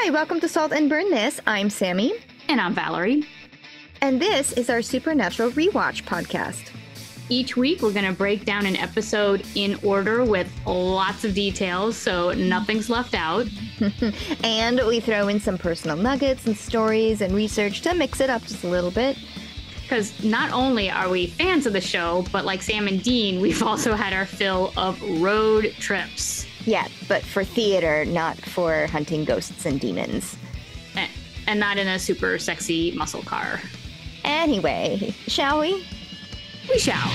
Hi, welcome to Salt and Burn This. I'm Sami. And I'm Valerie. And this is our Supernatural Rewatch podcast. Each week, we're going to break down an episode in order with lots of details, so nothing's left out. And we throw in some personal nuggets and stories and research to mix it up just a little bit. Because not only are we fans of the show, but like Sam and Dean, we've also had our fill of road trips. Yeah, but for theater, not for hunting ghosts and demons. And not in a super sexy muscle car. Anyway, shall we? We shall.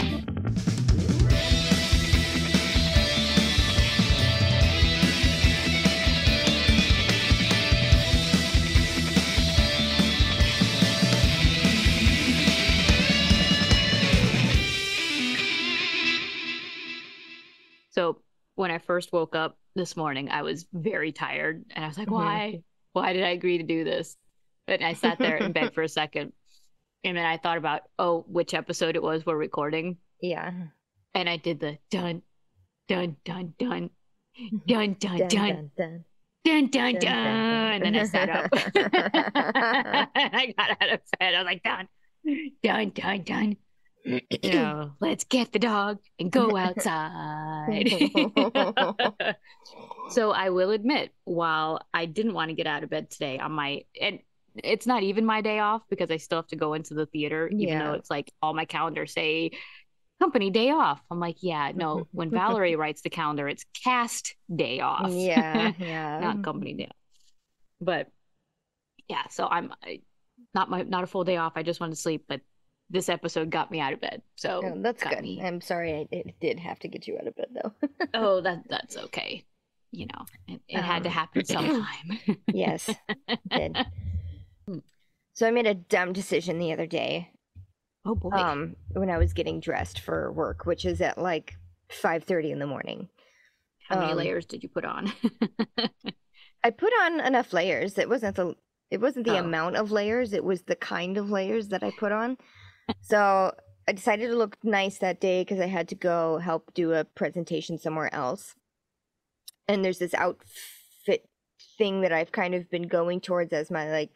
So when I first woke up this morning, I was very tired. And I was like, why? Why did I agree to do this? And I sat there in bed for a second. And then I thought about, which episode it was we're recording. Yeah. And I did the dun, dun, dun, dun, dun, dun, dun, dun, dun, dun, dun, dun. And then I sat up. I got out of bed. I was like, dun, dun, dun, dun. Let's get the dog and go outside. So I will admit, while I didn't want to get out of bed today and it's not even my day off because I still have to go into the theater, even though it's like all my calendars say company day off. I'm like, yeah, no, when Valerie writes the calendar, it's cast day off. Yeah. Not company day off. But yeah, so I'm not a full day off. I just wanted to sleep, but this episode got me out of bed. So that's good. I'm sorry it did have to get you out of bed though. That's okay. It had to happen sometime. Yes, it did. So I made a dumb decision the other day. Oh boy. When I was getting dressed for work, which is at like 5:30 in the morning. How many layers did you put on? I put on enough layers. It wasn't the amount of layers, it was the kind of layers that I put on. So I decided to look nice that day because I had to go help do a presentation somewhere else. And there's this outfit thing that I've kind of been going towards as my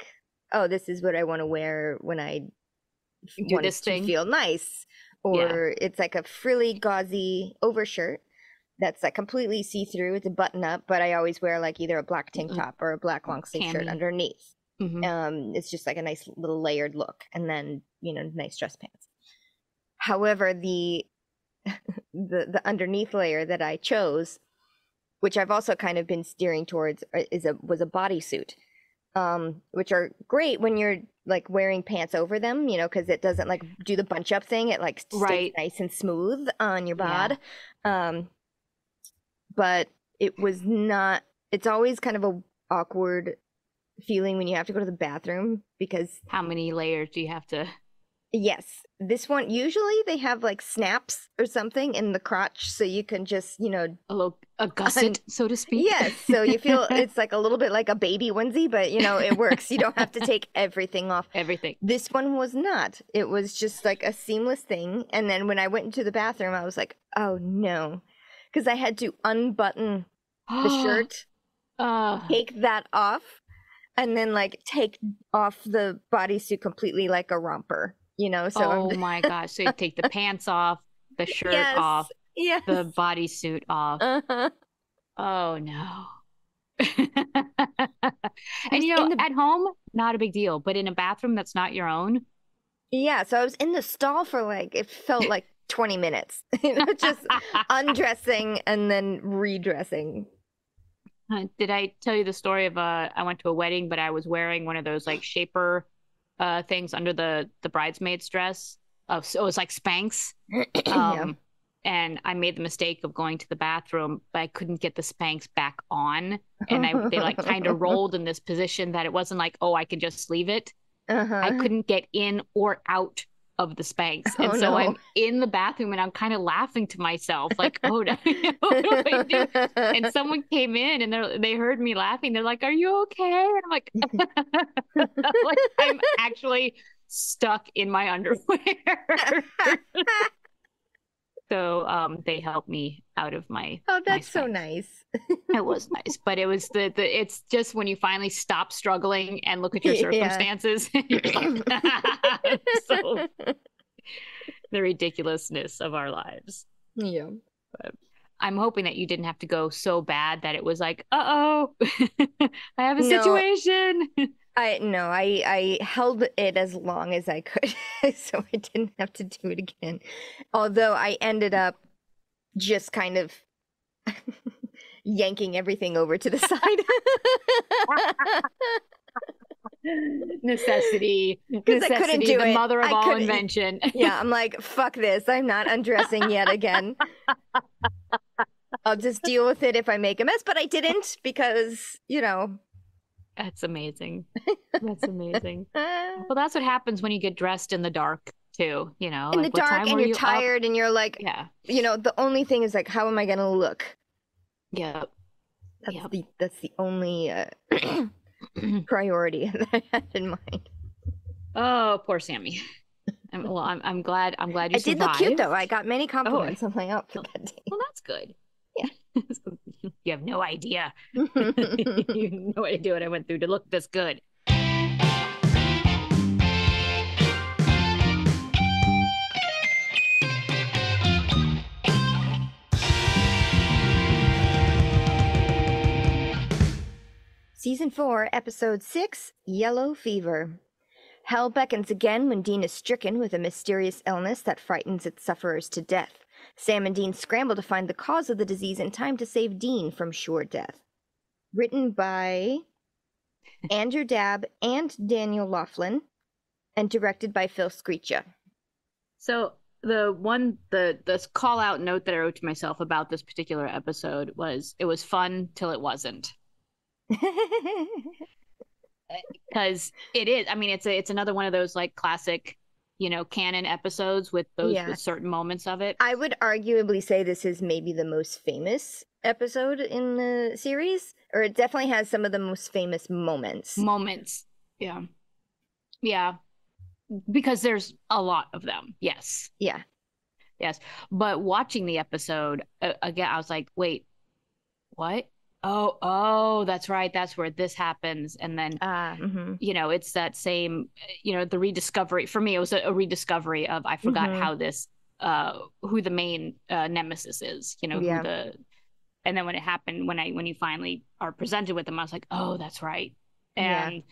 this is what I want to wear when I want this thing. To feel nice. Or it's like a frilly, gauzy overshirt that's like completely see-through. It's a button-up, but I always wear like either a black tank top or a black long-sleeve shirt underneath. It's just like a nice little layered look, and then nice dress pants. However, the underneath layer that I chose, which I've also kind of been steering towards, was a bodysuit, which are great when you're like wearing pants over them, because it doesn't like do the bunch up thing. It like stays nice and smooth on your bod. But it was not. It's always kind of a awkward feeling when you have to go to the bathroom because how many layers do you have to? Yes, this one usually they have like snaps or something in the crotch, so you can just a gusset, so to speak. Yes, so you feel it's like a little bit like a baby onesie, but it works. You don't have to take everything off. Everything. This one was not. It was just like a seamless thing. And then when I went into the bathroom, I was like, oh no, because I had to unbutton the shirt, take that off, and then like take off the bodysuit completely like a romper. So my gosh. So you take the pants off, the shirt off, the bodysuit off. Oh no. And at home, not a big deal, but in a bathroom that's not your own. Yeah, so I was in the stall for it felt like 20 minutes, just undressing and then redressing. Did I tell you the story of I went to a wedding, but I was wearing one of those like shaper things under the bridesmaid's dress. So it was like Spanx. And I made the mistake of going to the bathroom, but I couldn't get the Spanx back on. And they like kind of rolled in this position that it wasn't like, I can just leave it. I couldn't get in or out of the Spanx. And so I'm in the bathroom and I'm kind of laughing to myself like, what do I do? And someone came in and they heard me laughing. They're like, are you okay? And I'm like, like I'm actually stuck in my underwear. So they helped me out of Oh, my that's so spanx. nice. It was nice, but it was the it's just when you finally stop struggling and look at your Yeah. circumstances, you're like, so the ridiculousness of our lives. Yeah. But I'm hoping that you didn't have to go so bad that it was like, uh-oh, I have a No, situation. I held it as long as I could, so I didn't have to do it again. Although I ended up just kind of yanking everything over to the side. Necessity, Because I couldn't necessity, do the it. mother of I all couldn't. invention. Yeah, I'm like, fuck this. I'm not undressing yet again. I'll just deal with it if I make a mess, but I didn't because, That's amazing. That's amazing. in Well, that's what happens when you get dressed in the dark too, you know, the like what dark time and were you're you up? tired and you're like, Yeah. the only thing is like, how am I gonna look? Yep. That's Yep. the only priority that I had in mind. Oh, poor Sammy. I'm glad you I did look cute survived. though. I got many Oh, compliments on my outfit that day. well, that's good. Yeah. You have no idea. You have no idea what I went through to look this good. Season 4, Episode 6, Yellow Fever. Hell beckons again when Dean is stricken with a mysterious illness that frightens its sufferers to death. Sam and Dean scramble to find the cause of the disease in time to save Dean from sure death. Written by Andrew Dabb and Daniel Laughlin, and directed by Phil Screecha. So the call out note that I wrote to myself about this particular episode was it was fun till it wasn't. Because it is, I mean, it's another one of those like classic, canon episodes with with certain moments of it. I would arguably say this is maybe the most famous episode in the series, or it definitely has some of the most famous moments. Yeah. Yeah. Because there's a lot of them. Yes. Yeah. Yes. But watching the episode again, I was like, wait, what? Oh, that's right. That's where this happens. And then, it's that same, the rediscovery. For me, it was a rediscovery of, I forgot how this, who the main nemesis is, who and then when it happened, when you finally are presented with them, I was like, oh, that's right. And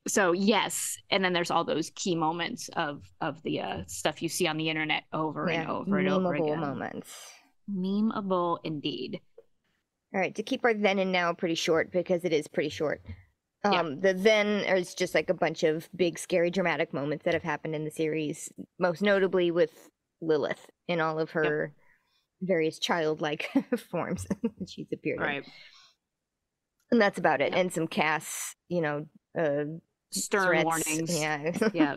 so, yes. And then there's all those key moments of the stuff you see on the internet over and over and over again. Moments. Memeable indeed. All right, to keep our then and now pretty short, because it is pretty short. The then is just like a bunch of big, scary, dramatic moments that have happened in the series, most notably with Lilith in all of her various childlike forms she's appeared in. And that's about it. And some Cass, stern threats. Warnings. Yeah.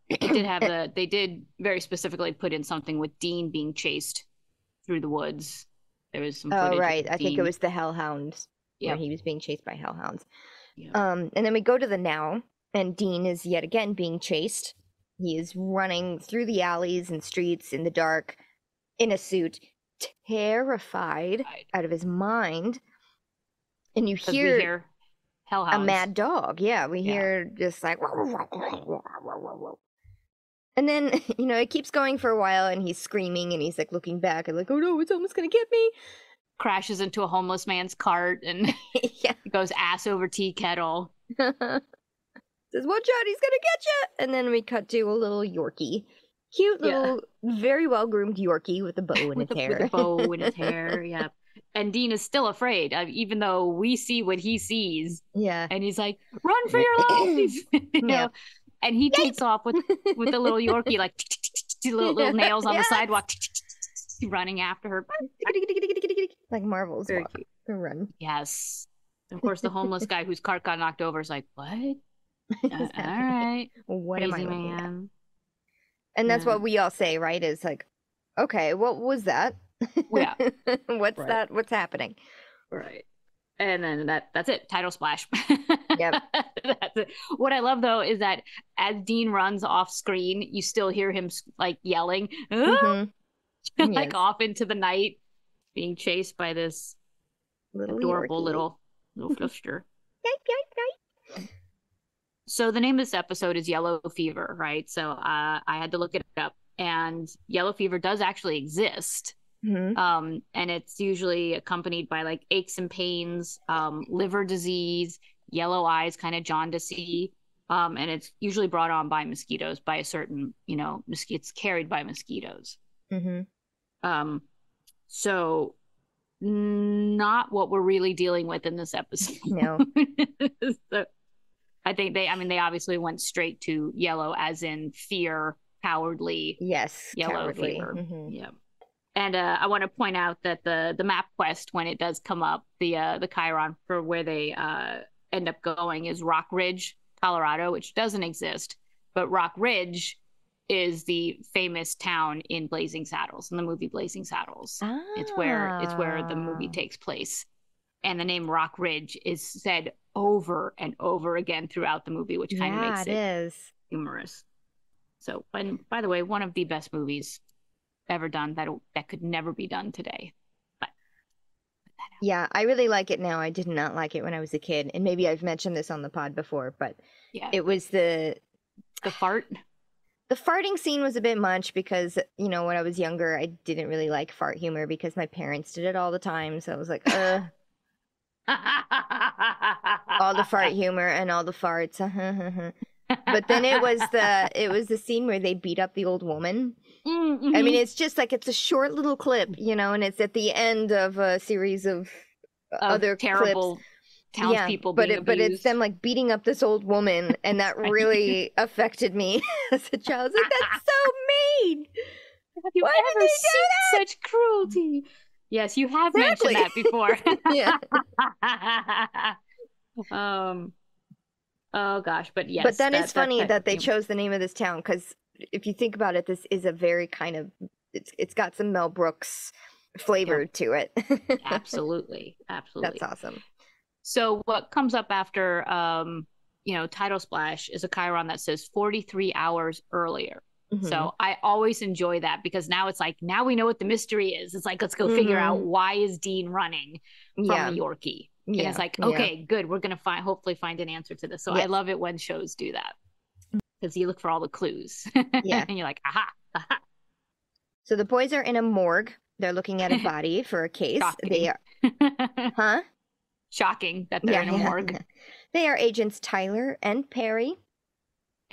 They did very specifically put in something with Dean being chased through the woods. There was some footage. Oh, right. I think it was the Hellhounds where he was being chased by Hellhounds. And then we go to the now, and Dean is yet again being chased. He is running through the alleys and streets in the dark in a suit, terrified out of his mind. And you hear Hellhounds. A mad dog. Yeah, we hear just like... And then, it keeps going for a while, and he's screaming, and he's like looking back and like, oh no, it's almost gonna get me. Crashes into a homeless man's cart and goes ass over tea kettle. Says, watch out, he's gonna get you. And then we cut to a little Yorkie. Cute little, very well groomed Yorkie with a bow in its hair. With a bow in his hair, yeah. And Dean is still afraid, even though we see what he sees. Yeah. And he's like, run for your life! you know? And he takes off with the little Yorkie, like little nails on the sidewalk, running after her. Like Marvel's Very walk. cute. Run. Yes. And of course, the homeless guy whose cart got knocked over is like, what? All right. What Crazy am I looking at? man. And that's what we all say, right? Is like, okay, what was that? Yeah. What's that? What's happening? Right. And then that's it. Title splash. Yep. That's it. What I love though is that as Dean runs off screen, you still hear him like yelling. Ah! like Yes. off into the night, being chased by this Little adorable Yorkie. little fluster. Yike, yike, yike. So the name of this episode is Yellow Fever, right? So I had to look it up, and yellow fever does actually exist. Mm-hmm. And it's usually accompanied by like aches and pains, liver disease, yellow eyes, kind of jaundicey. And it's usually brought on by mosquitoes, by a certain, it's carried by mosquitoes. Mm-hmm. So not what we're really dealing with in this episode. No. So I think they obviously went straight to yellow as in fear, cowardly, Yes, yellow cowardly. fever. Mm-hmm. Yeah. And I want to point out that the map quest, when it does come up, the Chiron for where they end up going is Rock Ridge, Colorado, which doesn't exist. But Rock Ridge is the famous town in Blazing Saddles, in the movie Blazing Saddles. Ah. It's where the movie takes place. And the name Rock Ridge is said over and over again throughout the movie, which kind of makes it is humorous. So, and by the way, one of the best movies ever done that could never be done today. But yeah, I really like it now. I did not like it when I was a kid, and maybe I've mentioned this on the pod before, but yeah, it was the fart. The farting scene was a bit much because, when I was younger, I didn't really like fart humor because my parents did it all the time. So I was like, all the fart humor and all the farts. But then it was the scene where they beat up the old woman. Mm-hmm. I mean, it's just like, it's a short little clip, and it's at the end of a series of other terrible clips. Townspeople being abused. But it's them like beating up this old woman, and that really affected me as a child. I was like, that's so mean. Have you ever seen such cruelty? Yes, you have mentioned that before. Yeah. Oh gosh, but yes. But then it's funny that they chose the name of this town, because if you think about it, this is a very kind of it's got some Mel Brooks flavor to it. Absolutely. That's awesome. So what comes up after Title Splash is a Chiron that says 43 hours earlier. Mm-hmm. So I always enjoy that, because now it's like, now we know what the mystery is. It's like, let's go figure out, why is Dean running from a Yorkie? And it's like, okay, good. We're going to hopefully find an answer to this. So I love it when shows do that, because you look for all the clues. Yeah. And you're like, aha. So the boys are in a morgue. They're looking at a body for a case. Shocking. They are, Shocking that they're in a morgue. They are agents Tyler and Perry.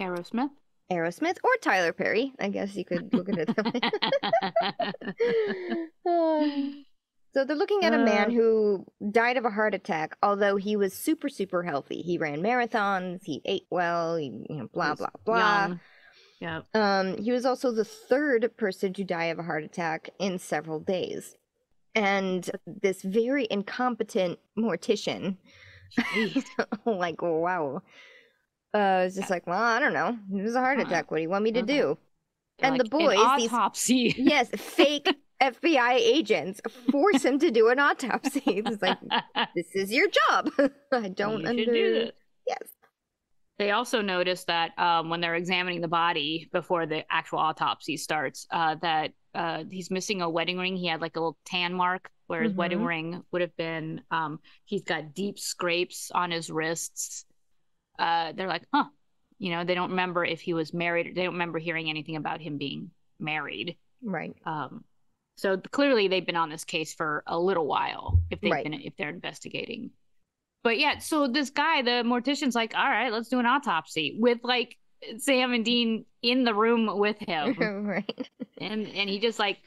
Aerosmith, or Tyler Perry. I guess you could look at it that way. So they're looking at a man who died of a heart attack, although he was super, super healthy. He ran marathons, he ate well, he, blah, blah, blah. Yeah. He was also the third person to die of a heart attack in several days. And this very incompetent mortician, like, wow. It's just like, well, I don't know. It was a heart attack. What do you want me to do? They're and like, the boys, an autopsy. Yes, fake FBI agents force him to do an autopsy. It's like, this is your job. I don't do this. Yes. They also noticed that when they're examining the body before the actual autopsy starts, that he's missing a wedding ring. He had like a little tan mark where his wedding ring would have been. He's got deep scrapes on his wrists. They're like, they don't remember if he was married. They don't remember hearing anything about him being married. Right. So clearly they've been on this case for a little while if they're investigating. But yeah, so this guy, the mortician's like, all right, let's do an autopsy, with like Sam and Dean in the room with him. Right. And he just like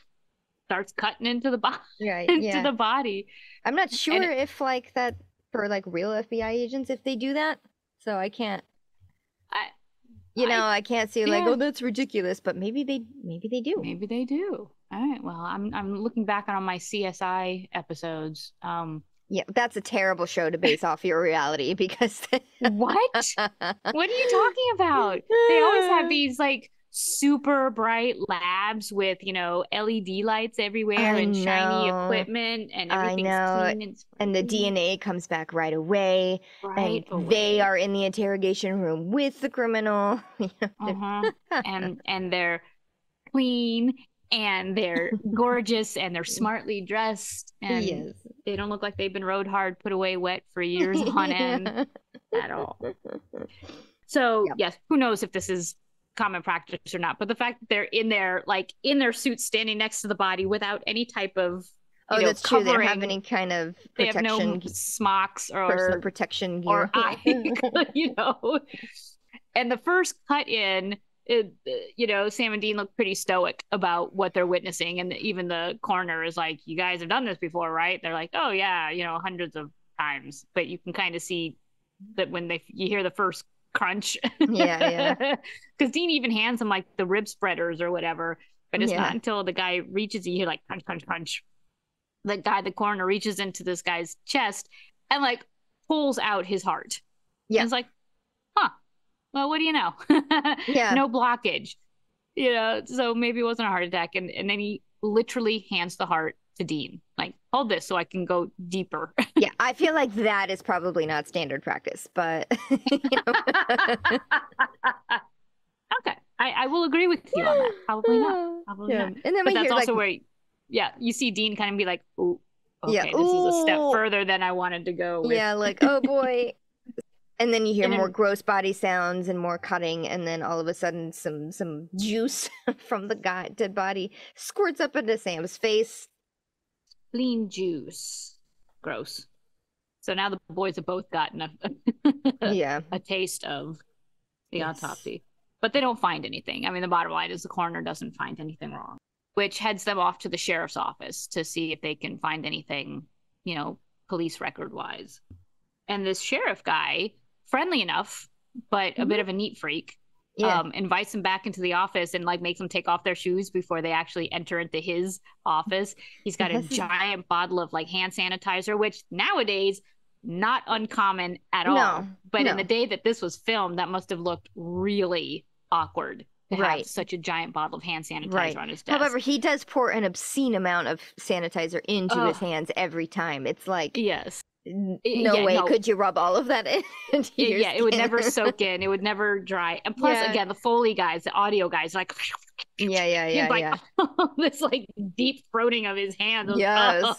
starts cutting into the body. Right. The body. I'm not sure if like that for like real FBI agents, if they do that. So I can't. I can't see like, oh, that's ridiculous, but maybe they do. Maybe they do. All right. Well, I'm looking back on my CSI episodes. Yeah, that's a terrible show to base off your reality, because what? What are you talking about? They always have these like super bright labs with, LED lights everywhere and shiny equipment, and everything's clean and the DNA comes back right away. They are in the interrogation room with the criminal. And they're clean and they're gorgeous and they're smartly dressed and Yes. they don't look like they've been rode hard, put away wet for years on end at all. So Yep. yes, who knows if this is common practice or not, but the fact that they're in their suits standing next to the body without any type of that's covering. true. They don't have any kind of They have protection, no smocks personal or protection gear. eye, And the first cut in, Sam and Dean look pretty stoic about what they're witnessing, and even the coroner is like, "You guys have done this before, right?" They're like, "Oh yeah, hundreds of times." But you can kind of see that when you hear the first crunch, yeah, because Dean even hands them like the rib spreaders or whatever, but it's not until the guy reaches, you hear like crunch, crunch, crunch. The coroner reaches into this guy's chest and like pulls out his heart. Yeah, and it's like, huh. Well, what do you know? Yeah. No blockage. So maybe it wasn't a heart attack. And then he literally hands the heart to Dean. Like, hold this so I can go deeper. Yeah, I feel like that is probably not standard practice, but Okay. I will agree with you on that. Probably not. Probably not. And then but that's also where you see Dean kind of be like, "Ooh, okay, this is a step further than I wanted to go with." Yeah, like, oh boy. And then you hear more gross body sounds and more cutting, and then all of a sudden some juice from the dead body squirts up into Sam's face. Lean juice. Gross. So now the boys have both gotten a taste of the autopsy. But they don't find anything. I mean, the bottom line is the coroner doesn't find anything wrong, which heads them off to the sheriff's office to see if they can find anything, police record-wise. And this sheriff guy, friendly enough, but a bit of a neat freak, invites them back into the office and like makes them take off their shoes before they actually enter into his office. He's got a giant bottle of like hand sanitizer, which nowadays not uncommon at all. But in the day that this was filmed, that must have looked really awkward to have such a giant bottle of hand sanitizer on his desk. However, he does pour an obscene amount of sanitizer into his hands every time. It's like, no way could you rub all of that in. It would never soak in. It would never dry. And plus, again, the Foley guys, the audio guys, like, this like deep throating of his hands. Yes, it's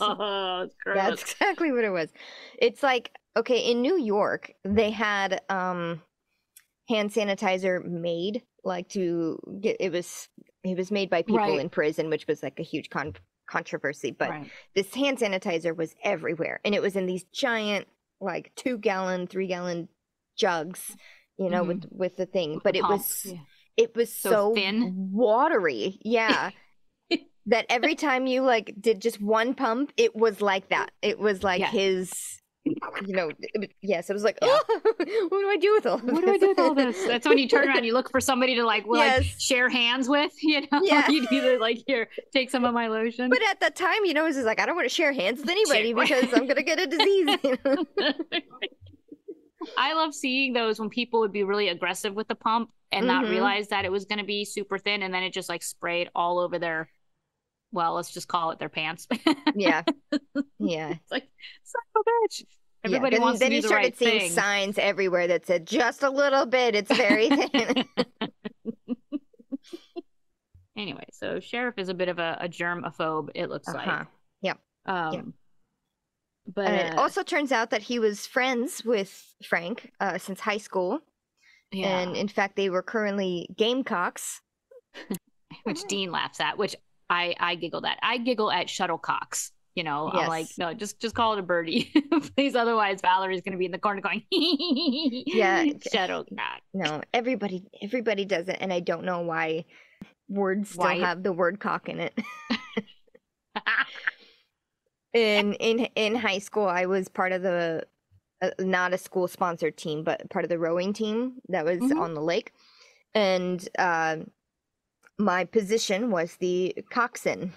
gross. That's exactly what it was. It's like, okay, in New York, they had hand sanitizer made, like it was made by people in prison, which was like a huge controversy, but this hand sanitizer was everywhere, and it was in these giant like 2-gallon 3-gallon jugs, with the thing, but it was so thin, watery, that every time you like did just one pump, it was like that. It was like his, it was like, oh, what do I do with all this? What do I do with all this? That's when you turn around, you look for somebody to like share hands with, you'd either like, here, take some of my lotion. But at that time, it was just like, I don't want to share hands with anybody because I'm going to get a disease. I love seeing those when people would be really aggressive with the pump and not realize that it was going to be super thin, and then it just like sprayed all over their, well, let's just call it their pants. Yeah. It's like, son of a bitch. Everybody wants to do the right thing. Then you started seeing signs everywhere that said, just a little bit, it's very thin. Anyway, so Sheriff is a bit of a germaphobe, it looks like. Yep. But it also turns out that he was friends with Frank since high school. Yeah. And in fact, they were currently Gamecocks. Which Dean laughs at, which I giggled at. I giggle at shuttlecocks. I'm like, no, just call it a birdie, please. Otherwise, Valerie's going to be in the corner going, shuttlecock. No, everybody does it, and I don't know why words still have the word cock in it. In high school, I was part of the not a school sponsored team, but part of the rowing team that was on the lake, and my position was the coxswain,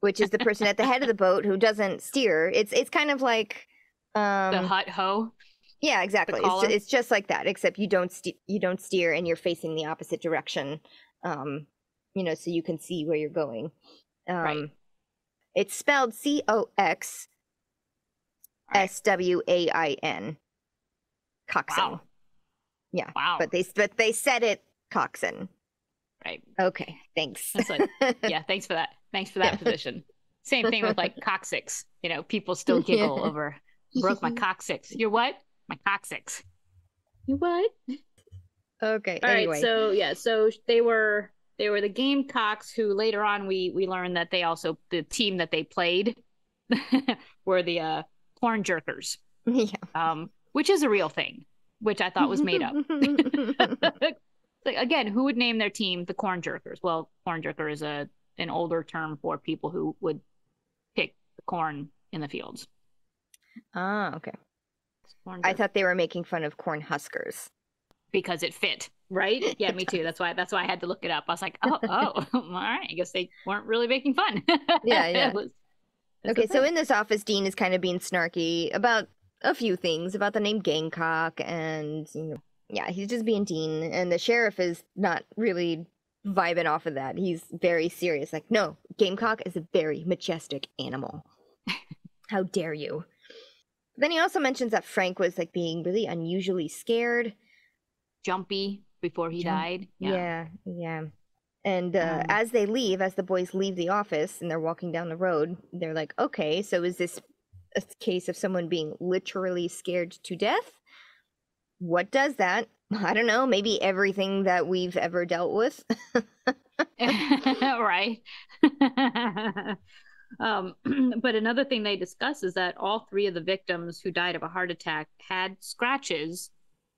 which is the person at the head of the boat who doesn't steer. It's kind of like the hut hoe. Yeah, exactly. It's just like that, except you don't steer and you're facing the opposite direction, so you can see where you're going. It's spelled COXSWAIN. Coxswain. Wow. Yeah. Wow. But they said it coxswain. right? Okay, thanks. That's like, yeah, thanks for that. Thanks for that Yeah. position. Same thing with like coccyx. People still giggle Yeah. over broke my coccyx. You're what? My coccyx. You what? Okay, All right, anyway. so yeah, so they were the Gamecocks who later on we learned that they also the team that they played were the corn jerkers, Yeah. which is a real thing, which I thought was made up. Like, again, who would name their team the corn jerkers? Well, corn jerker is an older term for people who would pick the corn in the fields. Ah, okay. Corn I jerker. thought they were making fun of corn huskers. Because it fit, right? Yeah, It me too. does. That's why I had to look it up. I was like, oh, all right. I guess they weren't really making fun. Yeah, it yeah. was, it's a Okay, so thing. in this office, Dean is kind of being snarky about a few things, about the name Gamecock, and yeah, he's just being Dean, and the sheriff is not really vibing off of that. He's very serious, like, no, Gamecock is a very majestic animal. How dare you? Then he also mentions that Frank was like being really unusually scared. Jumpy before he died. Yeah. Yeah, yeah. And Um, as they leave, as the boys leave the office and they're walking down the road, they're like, okay, so is this a case of someone being literally scared to death? What does that? I don't know. Maybe everything that we've ever dealt with. right. um, but another thing they discuss is that all three of the victims who died of a heart attack had scratches,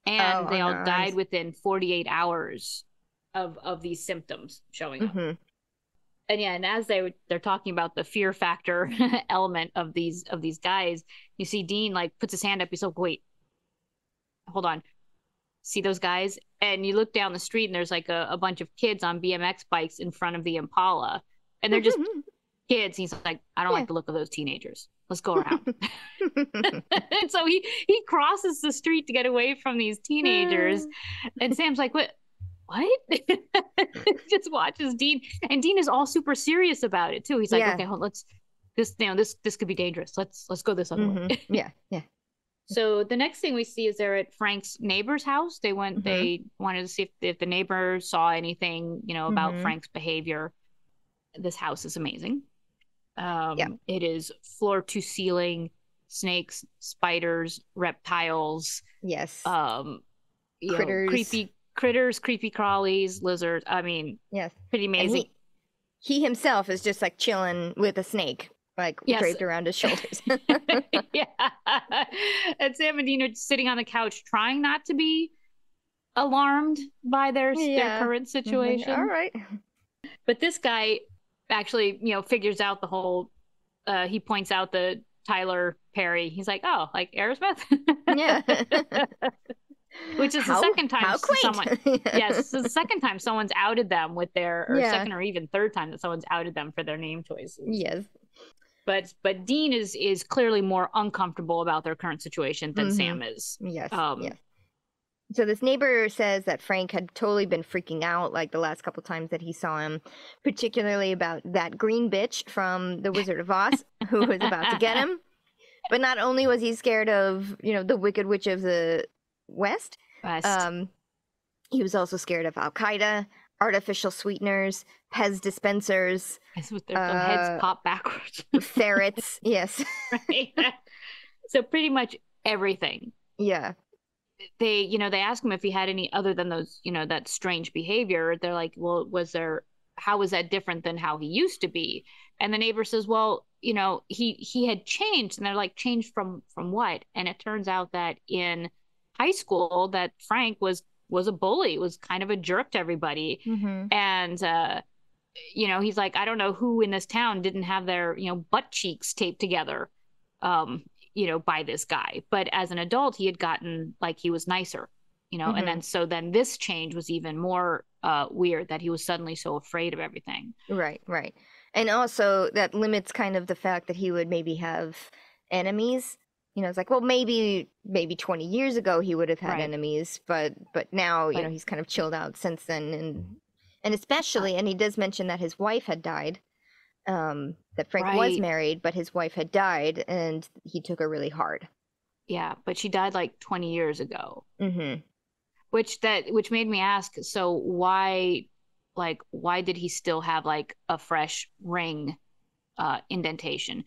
Oh, and they on all their died arms. within 48 hours of these symptoms showing up. Mm-hmm. And yeah, and as they're talking about the fear factor element of these guys, you see Dean like puts his hand up. He's like, "Wait, hold on. See those guys?" And you look down the street, and there's like a bunch of kids on BMX bikes in front of the Impala, and they're just kids. He's like, "I don't Yeah. like the look of those teenagers. Let's go around." And so he crosses the street to get away from these teenagers, and Sam's like, "What? What?" Just watches Dean, and Dean is all super serious about it too. He's like, Yeah. "Okay, hold, let's this could be dangerous. Let's go this other way." Yeah. Yeah. So the next thing we see is they're at Frank's neighbor's house. Mm-hmm. They wanted to see if the neighbor saw anything, about Mm-hmm. Frank's behavior. This house is amazing. Yeah. It is floor to ceiling, snakes, spiders, reptiles, Yes. um, Critters. creepy critters, creepy crawlies, lizards. I mean, Yes. pretty And amazing. he himself is just like chilling with a snake, like Yes. draped around his shoulders. Yeah. And Sam and Dean are sitting on the couch trying not to be alarmed by their Yeah. current Like, all situation. right. But this guy actually, figures out the whole he points out the Tyler Perry. He's like, "Oh, like Aerosmith?" Yeah. Which is the second time How someone quaint. yes, this is the second time someone's outed them with their or Yeah. second or even third time that someone's outed them for their name choices. Yes. But Dean is clearly more uncomfortable about their current situation than Mm-hmm. Sam is. Yes. Um Yes. So this neighbor says that Frank had totally been freaking out like the last couple times that he saw him, particularly about that green bitch from The Wizard of Oz who was about to get him. But not only was he scared of, the Wicked Witch of the West, West. um, he was also scared of Al Qaeda, artificial sweeteners, Pez dispensers, Yes, with their heads pop backwards. ferrets. Yes. Right? So pretty much everything. Yeah. They ask him if he had any other than those, that strange behavior. They're like, well, how was that different than how he used to be? And the neighbor says, well, he had changed. And they're like, changed from what? And it turns out that in high school that Frank was a bully, was kind of a jerk to everybody. Mm-hmm. And he's like, I don't know who in this town didn't have their, butt cheeks taped together. By this guy. But as an adult, he had gotten like he was nicer, Mm-hmm. and then this change was even more weird, that he was suddenly so afraid of everything. Right, right. And also that limits kind of the fact that he would maybe have enemies. It's like, well, maybe 20 years ago he would have had Right. enemies, but now, But- he's kind of chilled out since then, and especially, and he does mention that his wife had died. That Frank was Right. married, but his wife had died, and he took her really hard. Yeah, but she died like 20 years ago. Mm-hmm. Which made me ask, so why like, why did he still have like a fresh ring indentation?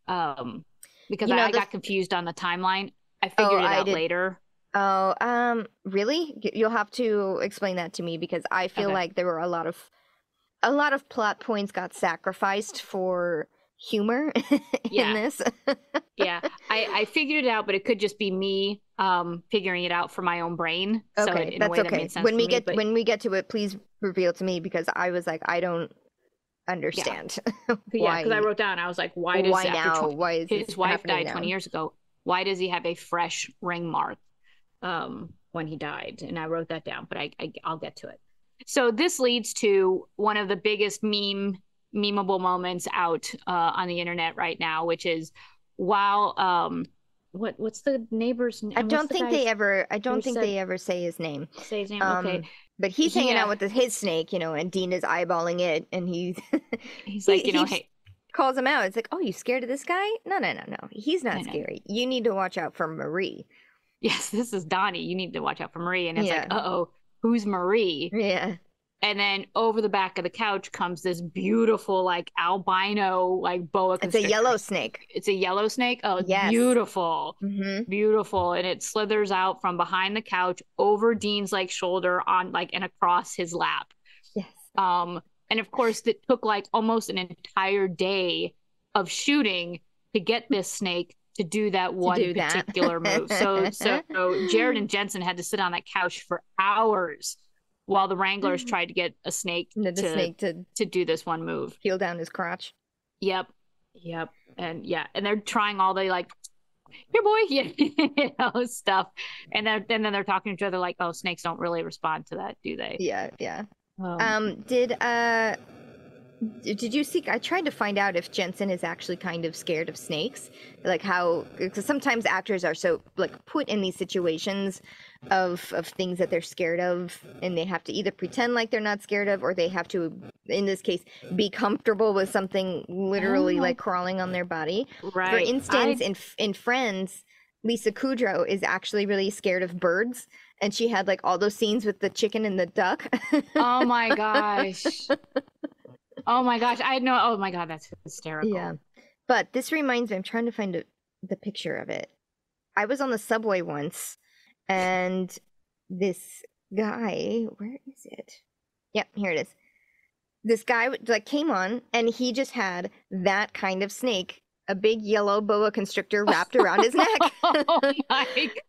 Because You know I the got confused on the timeline. I Oh, figured it I out did. later. Oh, really? You'll have to explain that to me because I feel Okay. like there were a lot of plot points got sacrificed for humor in Yeah. this. Yeah. I figured it out, but it could just be me figuring it out for my own brain. So Okay, in a that's way that okay. made sense When for we me. get But when we get to it, please reveal to me because I was like, I don't yeah. understand Yeah, because I why wrote down, I was like, why does why after now? 20 Why is this his wife happening died now? 20 years ago, why does he have a fresh ring mark when he died? And I wrote that down, but I'll get to it. So this leads to one of the biggest memeable moments out on the internet right now, which is while what's the neighbor's I name? What's don't the think they guy's ever I ever don't think said they ever say his name. say his name? Okay. Um, but he's He hanging out with his snake, and Dean is eyeballing it, and he's he like, he hey, calls him out. It's like, "Oh, you scared of this guy? No, no, no, no. He's no, not no, no. scary. You need to watch out for Marie." Yes, this is Donnie. You need to watch out for Marie. And it's like, Yeah, uh-oh, who's Marie? yeah. And then over the back of the couch comes this beautiful, like albino, like boa It's a constrictor. yellow snake. It's a yellow snake. Oh, it's Yes. beautiful. Mm-hmm. Beautiful. And it slithers out from behind the couch over Dean's like shoulder on like and across his lap. Yes. And of course it took like almost an entire day of shooting to get this snake to do that To one do that. particular move. So Jared and Jensen had to sit on that couch for hours while the Wranglers tried to get a snake The snake to to do this one move. peel down his crotch. Yep. Yep. And yeah, and they're trying all the like, here boy, stuff. And then they're talking to each other like, oh, snakes don't really respond to that, do they? Yeah, yeah. Um, Did you see? I tried to find out if Jensen is actually kind of scared of snakes, like how because sometimes actors are so like put in these situations of things that they're scared of, and they have to either pretend like they're not scared of, or they have to, in this case, be comfortable with something literally like crawling on their body. For right. instance, in Friends, Lisa Kudrow is actually really scared of birds, and she had like all those scenes with the chicken and the duck. Oh my gosh. Oh my gosh. I know. Oh my God. That's hysterical. Yeah. But this reminds me, I'm trying to find the picture of it. I was on the subway once, and this guy, where is it? Yep, here it is. This guy like came on, and he just had that kind of snake, a big yellow boa constrictor wrapped around his neck. Oh my God.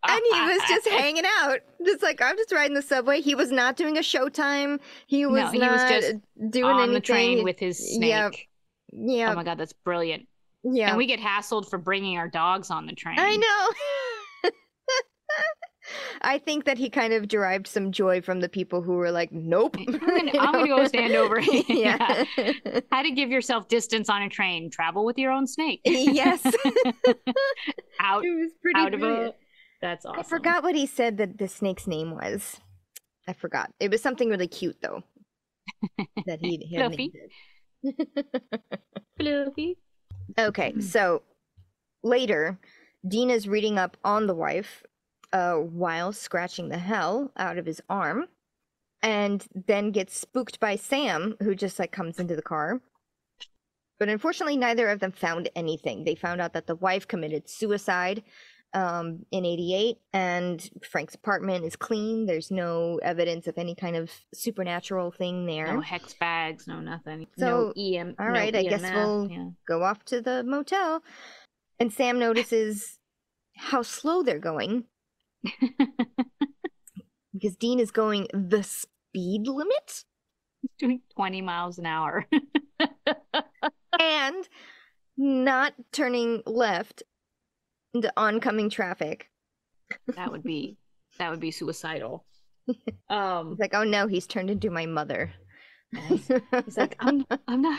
And he was just hanging out, just like I'm just riding the subway. He was not doing a showtime. He was he not was just doing on anything. the train with his snake. Yep. Yeah. Oh my God, that's brilliant. Yeah. And we get hassled for bringing our dogs on the train. I know. I think that he kind of derived some joy from the people who were like, nope. I'm gonna go stand over. Yeah. How to give yourself distance on a train. Travel with your own snake. Yes. Out, It was pretty out brilliant. of a. That's awesome. I forgot what he said that the snake's name was. I forgot. It was something really cute, though. That he had Fluffy. named it. Fluffy. Okay, so later, Dina's reading up on the wife while scratching the hell out of his arm, and then gets spooked by Sam, who just like comes into the car. But unfortunately, neither of them found anything. They found out that the wife committed suicide in '88, and Frank's apartment is clean. There's no evidence of any kind of supernatural thing there. No hex bags, no nothing. So, no EM. all right, I guess we'll go off to the motel. And Sam notices how slow they're going. Because Dean is going the speed limit. He's doing 20 miles an hour. And not turning left into oncoming traffic. That would be suicidal. He's like, oh no, he's turned into my mother. He's like, I'm not.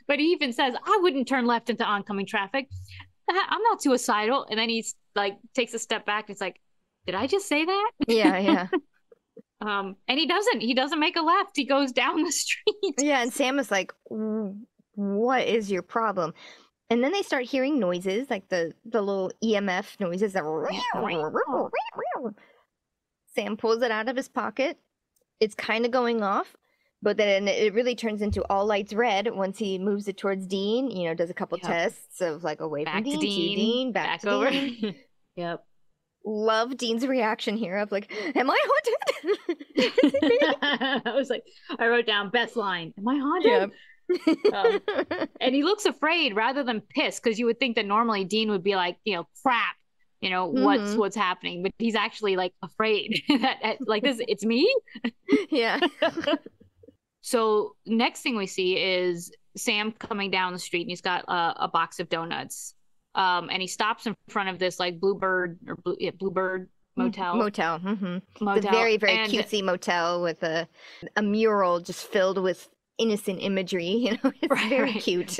But he even says, I wouldn't turn left into oncoming traffic. I'm not suicidal. And then he's like, takes a step back. And it's like, did I just say that? Yeah, yeah. And he doesn't make a left. He goes down the street. Yeah, and Sam is like, what is your problem? And then they start hearing noises, like the little EMF noises. That Sam pulls it out of his pocket it's kind of going off, but then it really turns into all lights red once he moves it towards Dean. You know, does a couple Yep. tests of like away from Back to Dean to Dean, Dean, back to over. Dean. Yep. Love Dean's reaction here of like, "Am I haunted?" I was like, I wrote down best line. Am I haunted? And he looks afraid rather than pissed, because you would think that normally Dean would be like, crap, what's happening, but he's actually like afraid that like this, it's me. Yeah. So next thing we see is Sam coming down the street, and he's got a box of donuts. And he stops in front of this like Bluebird motel. Motel. Mm-hmm. Motel. It's a very, very cutesy motel with a mural just filled with innocent imagery. You know, it's very cute.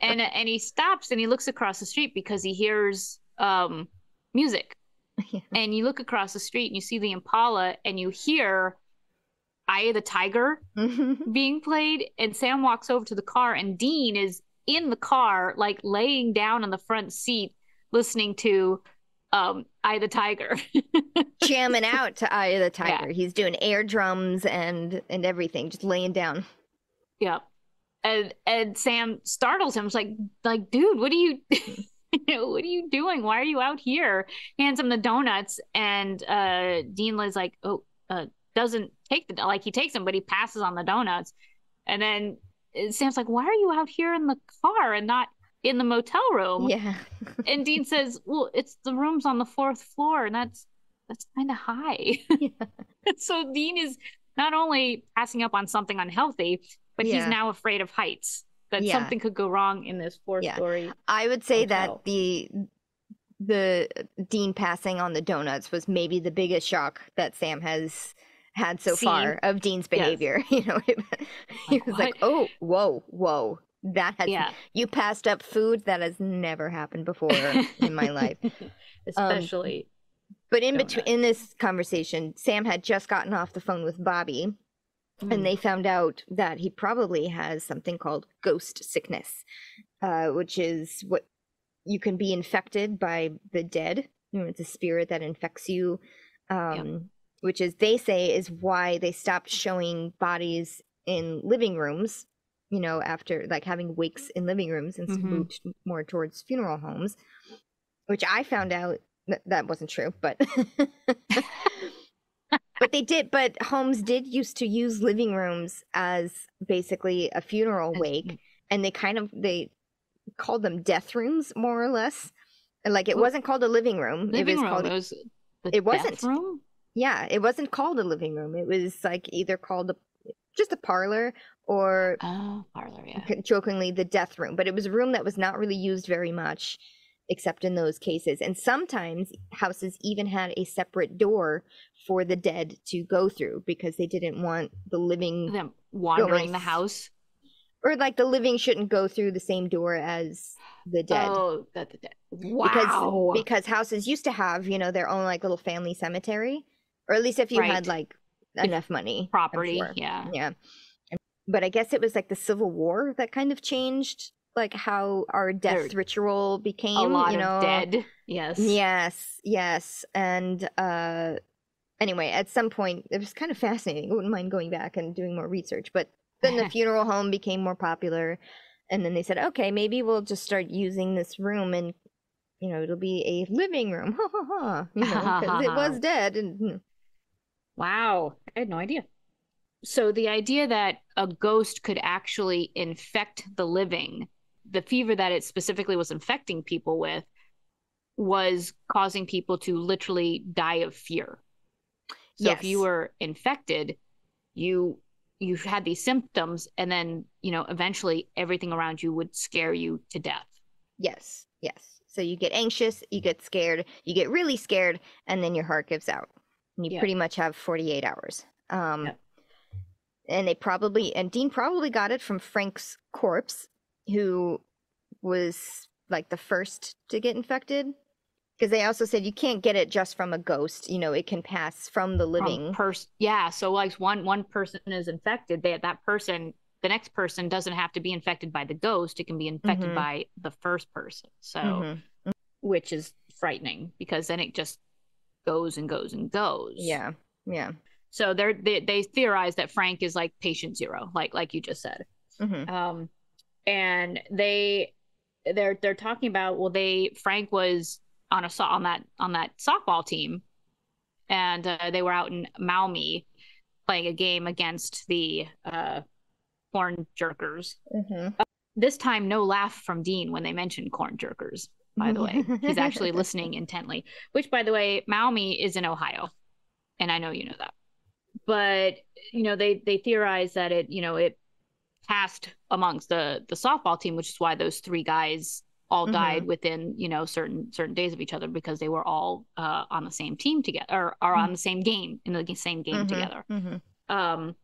and he stops and he looks across the street because he hears music. Yeah. And you look across the street and you see the Impala and you hear Eye of the Tiger being played. And Sam walks over to the car and Dean is in the car, like laying down on the front seat, listening to Eye of the Tiger. Jamming out to Eye of the Tiger. Yeah. He's doing air drums and everything, just laying down. Yeah. And Sam startles him. It's like, dude, what are you what are you doing? Why are you out here? Hands him the donuts, and Dean is like, doesn't take he takes them, but he passes on the donuts. And then Sam's like, why are you out here in the car and not in the motel room? Yeah. And Dean says, well, it's the room's on the 4th floor, and that's kind of high. Yeah. So Dean is not only passing up on something unhealthy, but he's now afraid of heights, that something could go wrong in this 4-story. I would say motel. That the Dean passing on the donuts was maybe the biggest shock that Sam has had so far of Dean's behavior. Yes. You know, he was like, oh, whoa. That has you passed up food that has never happened before in my life. Especially. But in between, in this conversation, Sam had just gotten off the phone with Bobby, and they found out that he probably has something called ghost sickness, which is what you can be infected by the dead. You know, it's a spirit that infects you, which is, they say, is why they stopped showing bodies in living rooms, you know, after like having wakes in living rooms and moved more towards funeral homes, which I found out that wasn't true, but but they did. But homes did used to use living rooms as basically a funeral wake, and they called them death rooms, more or less. Like it wasn't called a living room. It wasn't. Room? Yeah, it wasn't called a living room. It was like either called just a parlor or parlor, jokingly the death room. But it was a room that was not really used very much, except in those cases. And sometimes houses even had a separate door for the dead to go through, because they didn't want the living them wandering the house, or like the living shouldn't go through the same door as the dead. Oh, the dead. Wow. Because houses used to have, you know, their own like little family cemetery, or at least if you had like enough money, property. Sure. Yeah. But I guess it was like the Civil War that kind of changed like how our death ritual became. A lot of dead. Yes. And anyway, at some point it was kind of fascinating. I wouldn't mind going back and doing more research. But then the funeral home became more popular, and then they said, okay, maybe we'll just start using this room, and you know, it'll be a living room. You know, because it was dead. And wow, I had no idea. So the idea that a ghost could actually infect the living, the fever that it specifically was infecting people with, was causing people to literally die of fear. So if you were infected, you had these symptoms, and then, you know, eventually everything around you would scare you to death. Yes. So you get anxious, you get scared, you get really scared, and then your heart gives out. And you pretty much have 48 hours. And Dean probably got it from Frank's corpse, who was like the first to get infected. Because they also said you can't get it just from a ghost. You know, it can pass from the living person. Yeah. So like one person is infected, the next person doesn't have to be infected by the ghost. It can be infected by the first person. So, which is frightening, because then it just goes and goes and goes. Yeah. So they theorize that Frank is like patient zero, like you just said. Mm-hmm. And they're talking about, well, Frank was on that softball team, and they were out in Maumee playing a game against the corn jerkers. Mm-hmm. This time, no laugh from Dean when they mentioned corn jerkers. By the way, he's actually listening intently. Which, by the way, Maumee is in Ohio, and I know you know that. But they theorize that it passed amongst the softball team, which is why those three guys all died within certain days of each other, because they were all on the same team together, or on the same game, in the same game together. And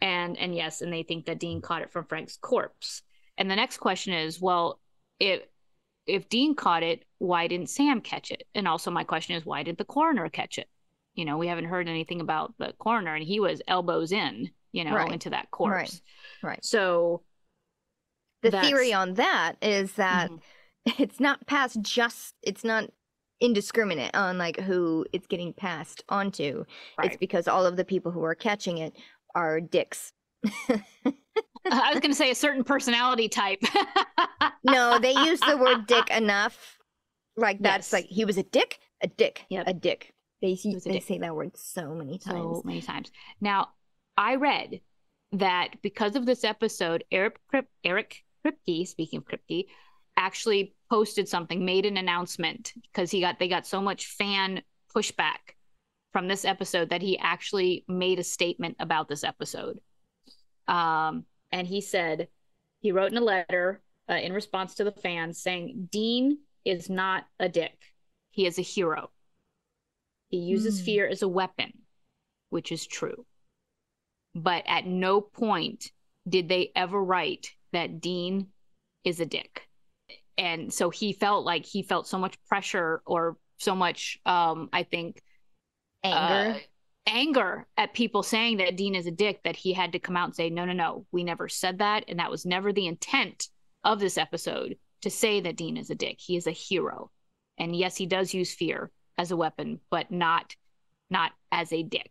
yes, and they think that Dean caught it from Frank's corpse. And the next question is, well, if Dean caught it, why didn't Sam catch it? And also my question is, why did the coroner catch it? We haven't heard anything about the coroner, and he was elbows in, into that corpse. Right. So the theory on that is that it's not indiscriminate on like who it's getting passed onto. Right. It's because all of the people who are catching it are dicks. I was going to say a certain personality type. No, they use the word dick enough. Like that's like, he was a dick, yep. A dick. They say that word so many times. Now, I read that because of this episode, Eric Kripke, speaking of Kripke, actually posted something, made an announcement, because they got so much fan pushback from this episode that he actually made a statement about this episode. And he wrote in a letter in response to the fans saying, Dean is not a dick. He is a hero. He uses fear as a weapon, which is true. But at no point did they ever write that Dean is a dick. And so he felt so much pressure, or so much, I think, anger at people saying that Dean is a dick, that he had to come out and say, no, we never said that. And that was never the intent of this episode, to say that Dean is a dick. He is a hero. And yes, he does use fear as a weapon, but not as a dick.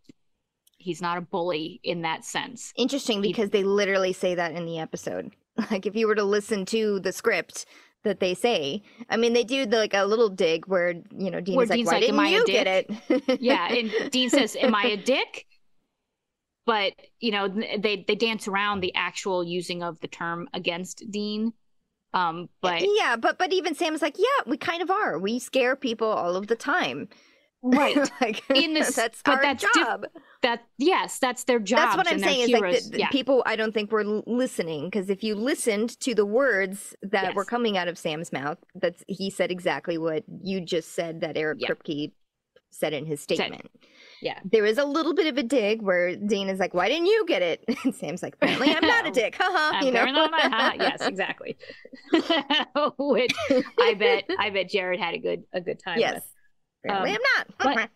He's not a bully in that sense. Interesting, because they literally say that in the episode. Like, if you were to listen to the script that they say, I mean, they do a little dig where, Dean is like, why didn't you get it? Yeah, and Dean says, am I a dick? But, they dance around the actual using of the term against Dean. But even Sam's like, yeah, we kind of are. We scare people all of the time. Right. That's our job. That's their job. That's what I'm saying, is people, I don't think were listening, because if you listened to the words that were coming out of Sam's mouth, he said exactly what you just said that Eric Kripke said in his statement. There is a little bit of a dig where Dean is like, why didn't you get it? And Sam's like, apparently I'm not a dick. Yes, exactly. Which I bet Jared had a good time with. I'm not.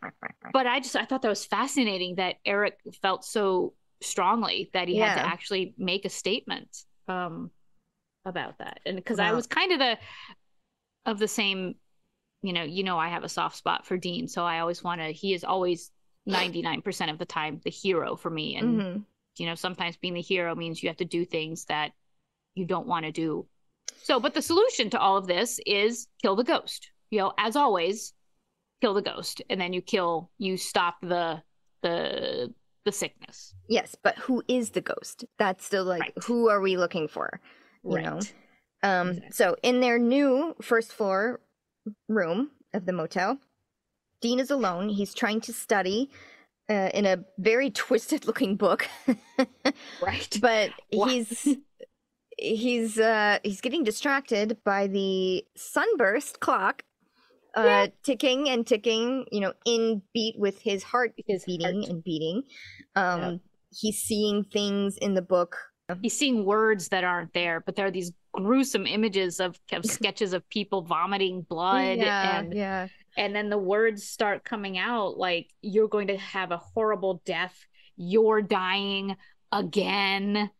but I thought that was fascinating that Eric felt so strongly that he had to actually make a statement about that. And because I was kind of the same, I have a soft spot for Dean, so I always he is always 99% of the time the hero for me. And sometimes being the hero means you have to do things that you don't want to do. So, but the solution to all of this is kill the ghost. As always, kill the ghost, and then you stop the sickness. Yes, but who is the ghost? That's still who are we looking for? You know? Exactly. So in their new first floor room of the motel, Dean is alone. He's trying to study in a very twisted looking book. Right. But he's getting distracted by the sunburst clock ticking and ticking, in beat with his heart beating. He's seeing things in the book. He's seeing words that aren't there, but there are these gruesome images of sketches of people vomiting blood, and then the words start coming out like, you're going to have a horrible death, you're dying again.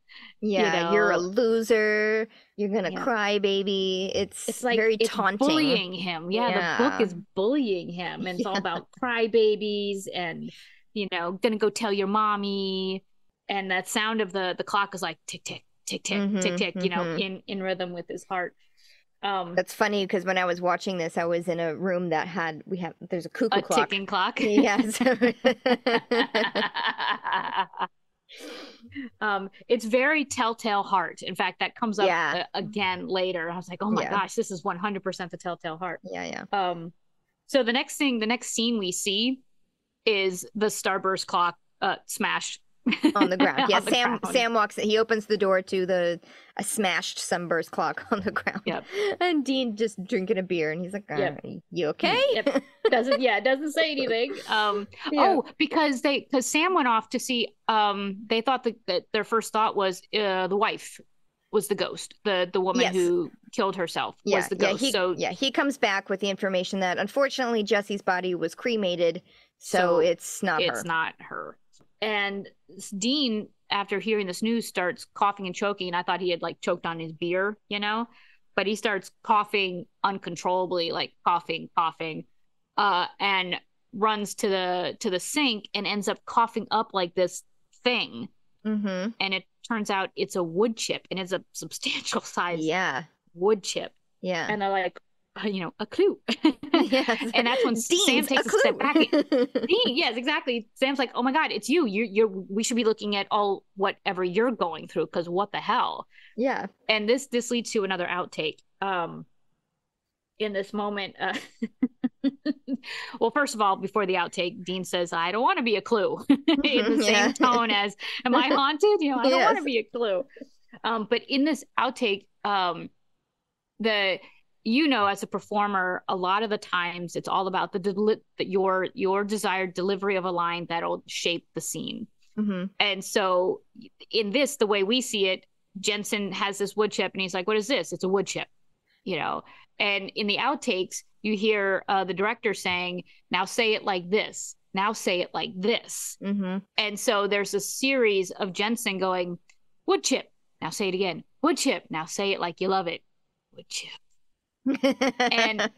You're a loser. You're gonna cry, baby. It's like very taunting. Bullying him. The book is bullying him, and it's all about crybabies and gonna go tell your mommy. And that sound of the clock is like tick, tick, tick, tick, tick, tick, in rhythm with his heart. That's funny because when I was watching this, I was in a room that there's a cuckoo clock. Ticking clock. Yes. It's very Telltale Heart. In fact, that comes up again later. I was like, oh my gosh, this is 100% the Telltale Heart. Yeah. So the next scene we see is the Starburst clock smashed on the ground. Yeah, ground. Sam walks. He opens the door to a smashed Sunburst clock on the ground. Yep. And Dean just drinking a beer, and he's like, "You okay?" Yep. Doesn't say anything. Oh, because Sam went off to see. They thought that their first thought was the wife was the ghost, the woman who killed herself was the ghost. He comes back with the information that unfortunately Jesse's body was cremated, so it's not her. It's not her. And Dean, after hearing this news, starts coughing and choking. And I thought he had like choked on his beer, but he starts coughing uncontrollably, like coughing, and runs to the sink and ends up coughing up like this thing. Mm-hmm. And it turns out it's a wood chip, and it's a substantial size wood chip. Yeah. And they're like, a clue. Yes. And that's when Sam takes a step back. Yes, exactly. Sam's like, oh my God, it's you. We should be looking at whatever you're going through, because what the hell? Yeah. And this leads to another outtake. In this moment, well, first of all, before the outtake, Dean says, I don't want to be a clue, in the same tone as, am I haunted? I don't want to be a clue. But in this outtake, as a performer, a lot of the times it's all about your desired delivery of a line that'll shape the scene. Mm-hmm. And so in this, the way we see it, Jensen has this wood chip and he's like, what is this? It's a wood chip, and in the outtakes, you hear the director saying, now say it like this. Now say it like this. Mm-hmm. And so there's a series of Jensen going, wood chip. Now say it again. Wood chip. Now say it like you love it. Wood chip. and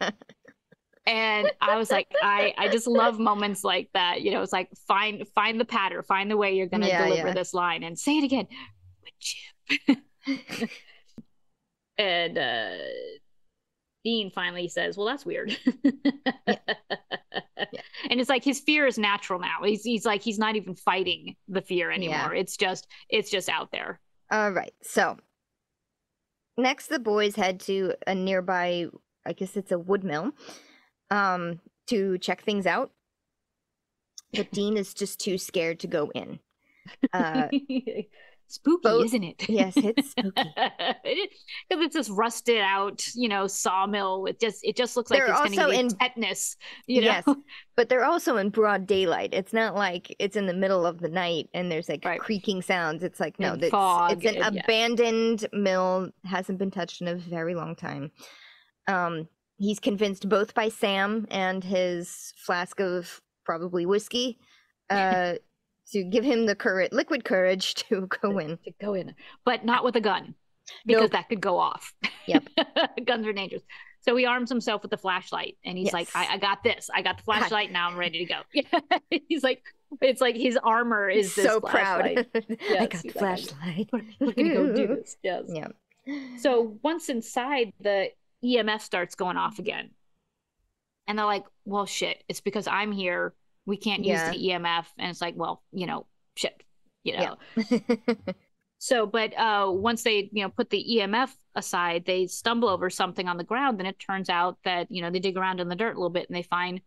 I was like, I just love moments like that. It's like find the pattern, find the way you're gonna deliver this line, and say it again. Wood chip. And Dean finally says, well, that's weird. And it's like his fear is natural now. He's like, he's not even fighting the fear anymore. It's just out there. All right. So next, the boys head to a nearby, I guess it's a wood mill, to check things out. But Dean is just too scared to go in. Spooky, isn't it? Yes, it's spooky. Because it's this rusted out, sawmill. It just looks like it's going to be tetanus. Yes, but they're also in broad daylight. It's not like it's in the middle of the night and there's like creaking sounds. It's like it's an abandoned mill, hasn't been touched in a very long time. He's convinced both by Sam and his flask of probably whiskey, to give him the liquid courage to go in. But not with a gun, because that could go off. Yep. Guns are dangerous. So he arms himself with the flashlight, and he's like, I got this. I got the flashlight. Now I'm ready to go. He's like, it's like his armor is this so flashlight. Proud. Yes, I got the flashlight. We're going to go do this. Yes. Yeah. So once inside, the EMF starts going off again. And they're like, well, shit, it's because I'm here. We can't use the EMF. And it's like, well, shit, Yeah. So, but once they, put the EMF aside, they stumble over something on the ground. And it turns out that, they dig around in the dirt a little bit and they find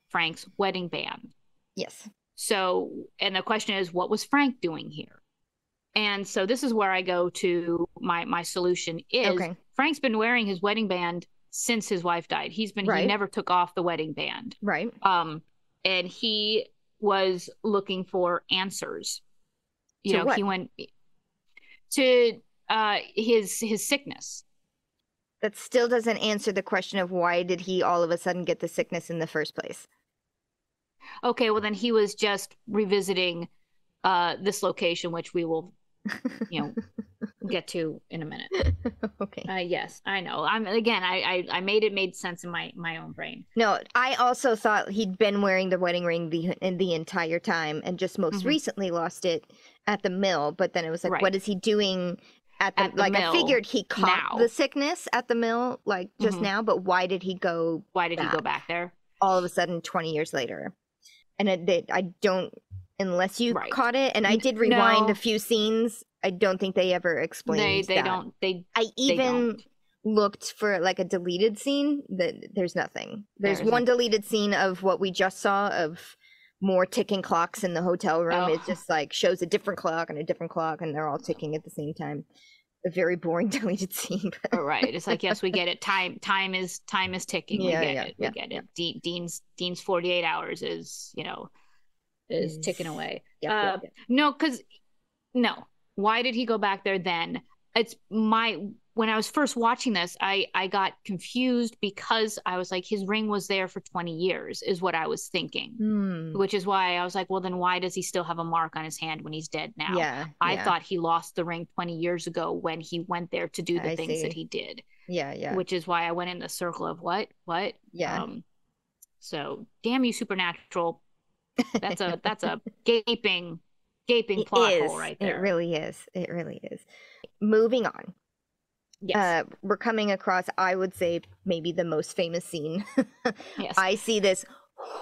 Frank's wedding band. Yes. So, and the question is, what was Frank doing here? And so this is where I go to my solution is Frank's been wearing his wedding band since his wife died. He never took off the wedding band. Right. And he was looking for answers. He went to his sickness. That still doesn't answer the question of why did he all of a sudden get the sickness in the first place? Okay, well then he was just revisiting this location, which we will you know, get to in a minute. Okay. Yes, I know. I made sense in my own brain. No, I also thought he'd been wearing the wedding ring the entire time and just most recently lost it at the mill. But then it was like, Right. what is he doing at the Like I figured he caught now. the sickness at the mill like just now, but why did he go back there? All of a sudden 20 years later? And I don't, unless you caught it, and I did rewind a few scenes, I don't think they ever explained they that. Don't. I even looked for like a deleted scene. That there's nothing. There's one deleted scene of what we just saw of more ticking clocks in the hotel room. It just like shows a different clock and a different clock, and they're all ticking at the same time. A very boring deleted scene. Right. It's like, yes, we get it. Time is ticking. Yeah, we get it. Dean's 48 hours is ticking away. No, because why did he go back there then? When I was first watching this, I got confused because I was like, his ring was there for 20 years is what I was thinking, which is why I was like, well, then why does he still have a mark on his hand when he's dead now? I thought he lost the ring 20 years ago when he went there to do the things that he did. Yeah. Which is why I went in the circle of what? Yeah. So damn you, Supernatural. That's a gaping plot hole right there. It really is. Moving on. Yes. We're coming across, I would say, maybe the most famous scene. Yes. I see this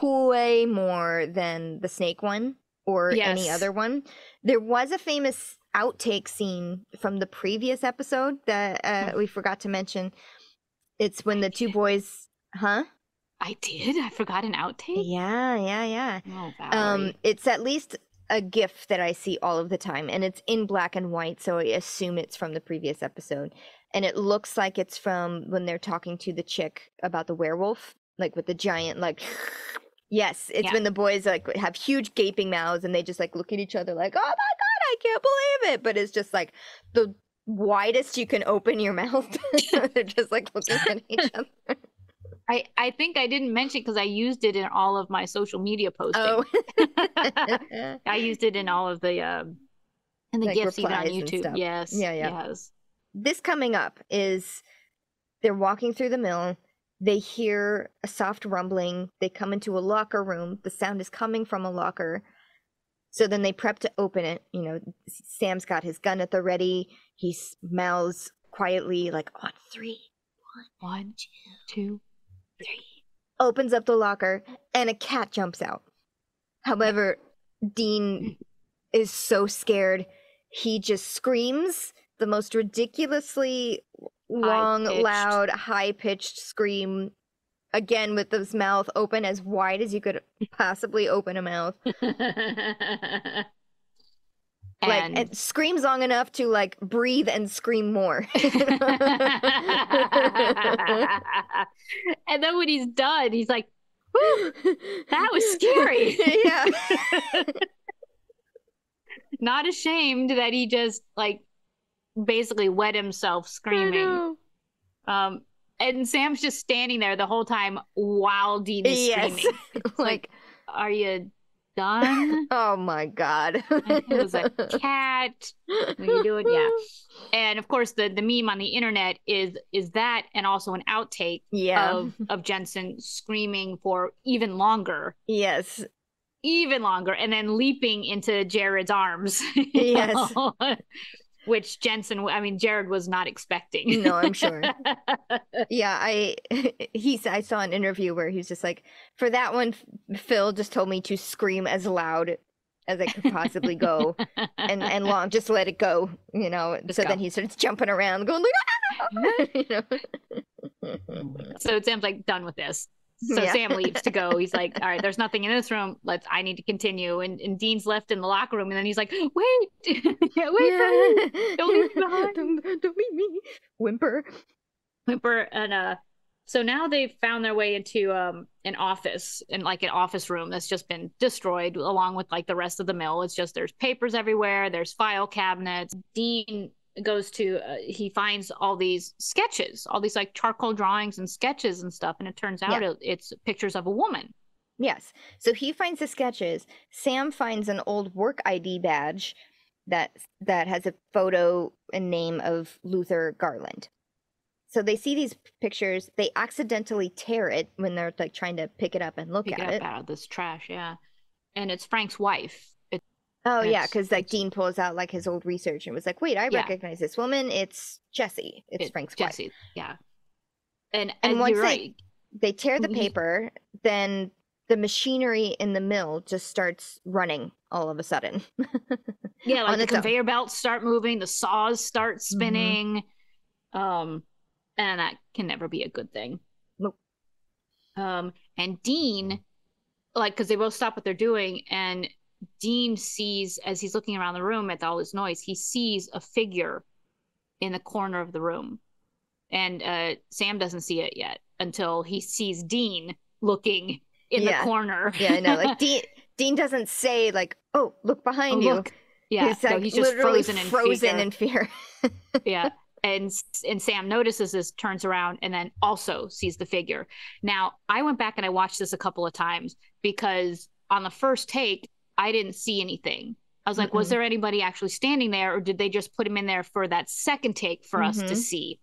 way more than the snake one or any other one. There was a famous outtake scene from the previous episode that we forgot to mention. It's when the two boys, I did? I forgot an outtake? Yeah. Oh, Valerie. It's at least a GIF that I see all of the time, and it's in black and white, so I assume it's from the previous episode. And it looks like it's from when they're talking to the chick about the werewolf, like with the giant, like, yes, it's when the boys like have huge gaping mouths and they just like look at each other like, oh my God, I can't believe it. But it's just like the widest you can open your mouth. They're just like looking at each other. I think I didn't mention because I used it in all of my social media posting. Oh. I used it in all of the like GIFs even on YouTube. Yes. Yes. This coming up is they're walking through the mill. They hear a soft rumbling. They come into a locker room. The sound is coming from a locker. So then they prep to open it. You know, Sam's got his gun at the ready. He mouths quietly like, on three. One, two, three. Opens up the locker and a cat jumps out. However, Dean is so scared. He just screams the most ridiculously long, loud, high-pitched scream, again with his mouth open as wide as you could possibly open a mouth. And screams long enough to like breathe and scream more. And then when he's done, he's like, that was scary. Yeah. Not ashamed that he just like basically wet himself screaming. And Sam's just standing there the whole time while Dean is screaming. Like, are you done? Oh my God. It was a cat. What are you doing? Yeah. And of course the meme on the internet is that, and also an outtake of Jensen screaming for even longer. Yes. Even longer, and then leaping into Jared's arms. Yes. Which Jared was not expecting. No, I'm sure. Yeah, I saw an interview where he's just like, for that one, Phil just told me to scream as loud as I could possibly go, and long, just let it go, you know. Just so go. Then he starts jumping around, going like, you know. So Sam's like, done with this. So Sam leaves to go. He's like, all right, there's nothing in this room. I need to continue. And Dean's left in the locker room. And then he's like, wait, wait for me. Don't leave me behind. Don't leave me. Whimper. And so now they've found their way into an office, and like an office room that's just been destroyed along with like the rest of the mill. It's just, there's papers everywhere. There's file cabinets. Dean goes to he finds all these sketches, all these like charcoal drawings and sketches and stuff, and it turns out it's pictures of a woman. Yes. So he finds the sketches. Sam finds an old work ID badge, that has a photo and name of Luther Garland. So they see these pictures, they accidentally tear it when they're like trying to pick it up and look Pick at it up it. out of this trash, yeah. And it's Frank's wife. Oh yeah, because like Dean pulls out like his old research and was like, wait, I recognize this woman. It's Jessie. It's Frank's wife. Jessie, yeah. And once you're right. They tear the paper, then the machinery in the mill just starts running all of a sudden. Yeah, like the conveyor belts start moving, the saws start spinning. And that can never be a good thing. Nope. And Dean, like, because they both stop what they're doing, and Dean sees, as he's looking around the room at all this noise, he sees a figure in the corner of the room. And Sam doesn't see it yet until he sees Dean looking in the corner. Yeah, I know. Like Dean doesn't say like, "Oh, look behind you." Look. Yeah, he's, like, he's just frozen in fear. Yeah. And Sam notices this, turns around, and then also sees the figure. Now, I went back and I watched this a couple of times because on the first take, I didn't see anything. I was like, was there anybody actually standing there, or did they just put him in there for that second take for us to see?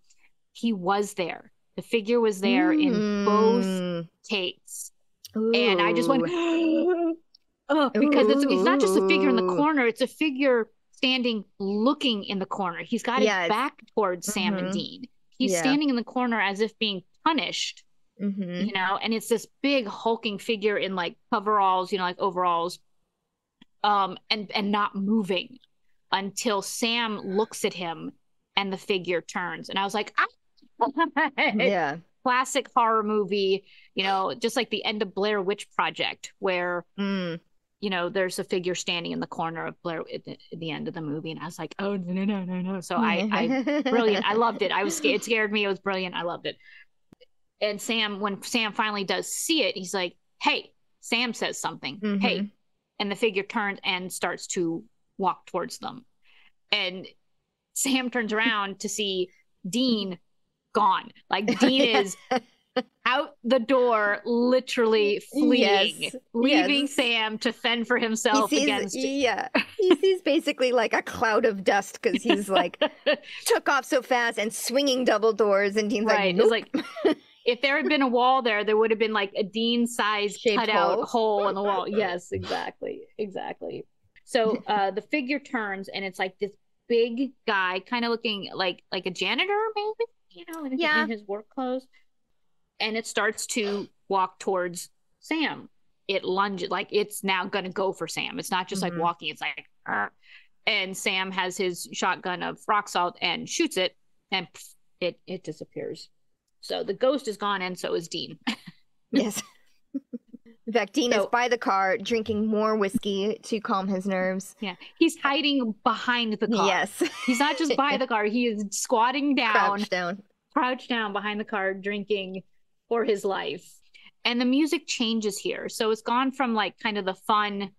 He was there. The figure was there in both takes. Ooh. And I just went, oh, because it's not just a figure in the corner, it's a figure standing looking in the corner. He's got his back towards Sam and Dean. He's standing in the corner as if being punished, you know, and it's this big hulking figure in like coveralls, you know, like overalls, and not moving until Sam looks at him and the figure turns. And I was like, yeah, classic horror movie, you know, just like the end of Blair Witch Project, where you know, there's a figure standing in the corner of Blair at the end of the movie. And I was like, oh, no. So I brilliant. I loved it. I was scared. It scared me. It was brilliant. I loved it. And when Sam finally does see it, he's like, hey, Sam says something. Hey. And the figure turns and starts to walk towards them. And Sam turns around to see Dean gone. Like Dean is out the door, literally fleeing, leaving Sam to fend for himself against. Yeah, he sees basically like a cloud of dust because he's like took off so fast and swinging double doors, and Dean's like, nope. It's like if there had been a wall there would have been like a Dean-sized cutout hole in the wall. Yes, exactly. So the figure turns, and it's like this big guy, kind of looking like a janitor, maybe, you know, in his work clothes. And it starts to walk towards Sam. It lunges, like it's now going to go for Sam. It's not just like walking. It's like, and Sam has his shotgun of rock salt and shoots it, and it disappears. So the ghost is gone, and so is Dean. Yes. In fact, Dean is by the car drinking more whiskey to calm his nerves. Yeah. He's hiding behind the car. Yes. He's not just by the car. He is squatting down. Crouched down behind the car, drinking for his life. And the music changes here. So it's gone from like kind of the fun,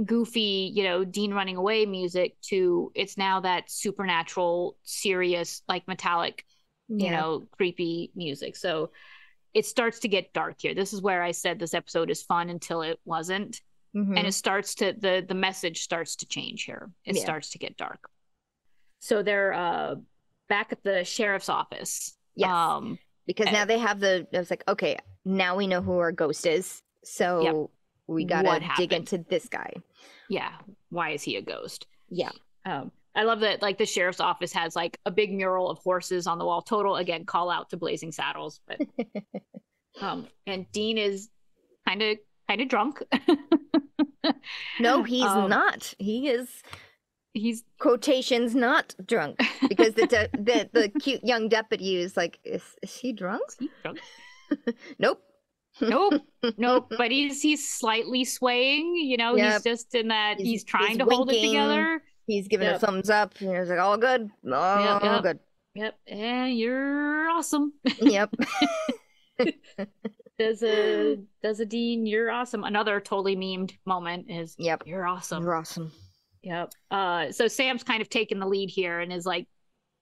goofy, you know, Dean running away music to it's now that supernatural, serious, like metallic, you know, creepy music. So it starts to get dark here. This is where I said this episode is fun until it wasn't. And it starts to, the message starts to change here. It starts to get dark. So they're back at the sheriff's office. Yes. Because now they have I was like, okay, now we know who our ghost is. So we got to dig into this guy. Yeah. Why is he a ghost? Yeah. I love that, like, the sheriff's office has like a big mural of horses on the wall. Total, again, call out to Blazing Saddles. But and Dean is kind of drunk. No, he's not. He's quotations not drunk, because the cute young deputy is like, is he drunk? Nope. But he's slightly swaying, you know. He's just in that he's trying to hold it together. He's giving a thumbs up, and he's like, all good, good. Yep. And you're awesome. Yep. Does a Dean, you're awesome. Another totally memed moment is, you're awesome. You're awesome. Yep. So Sam's kind of taking the lead here and is like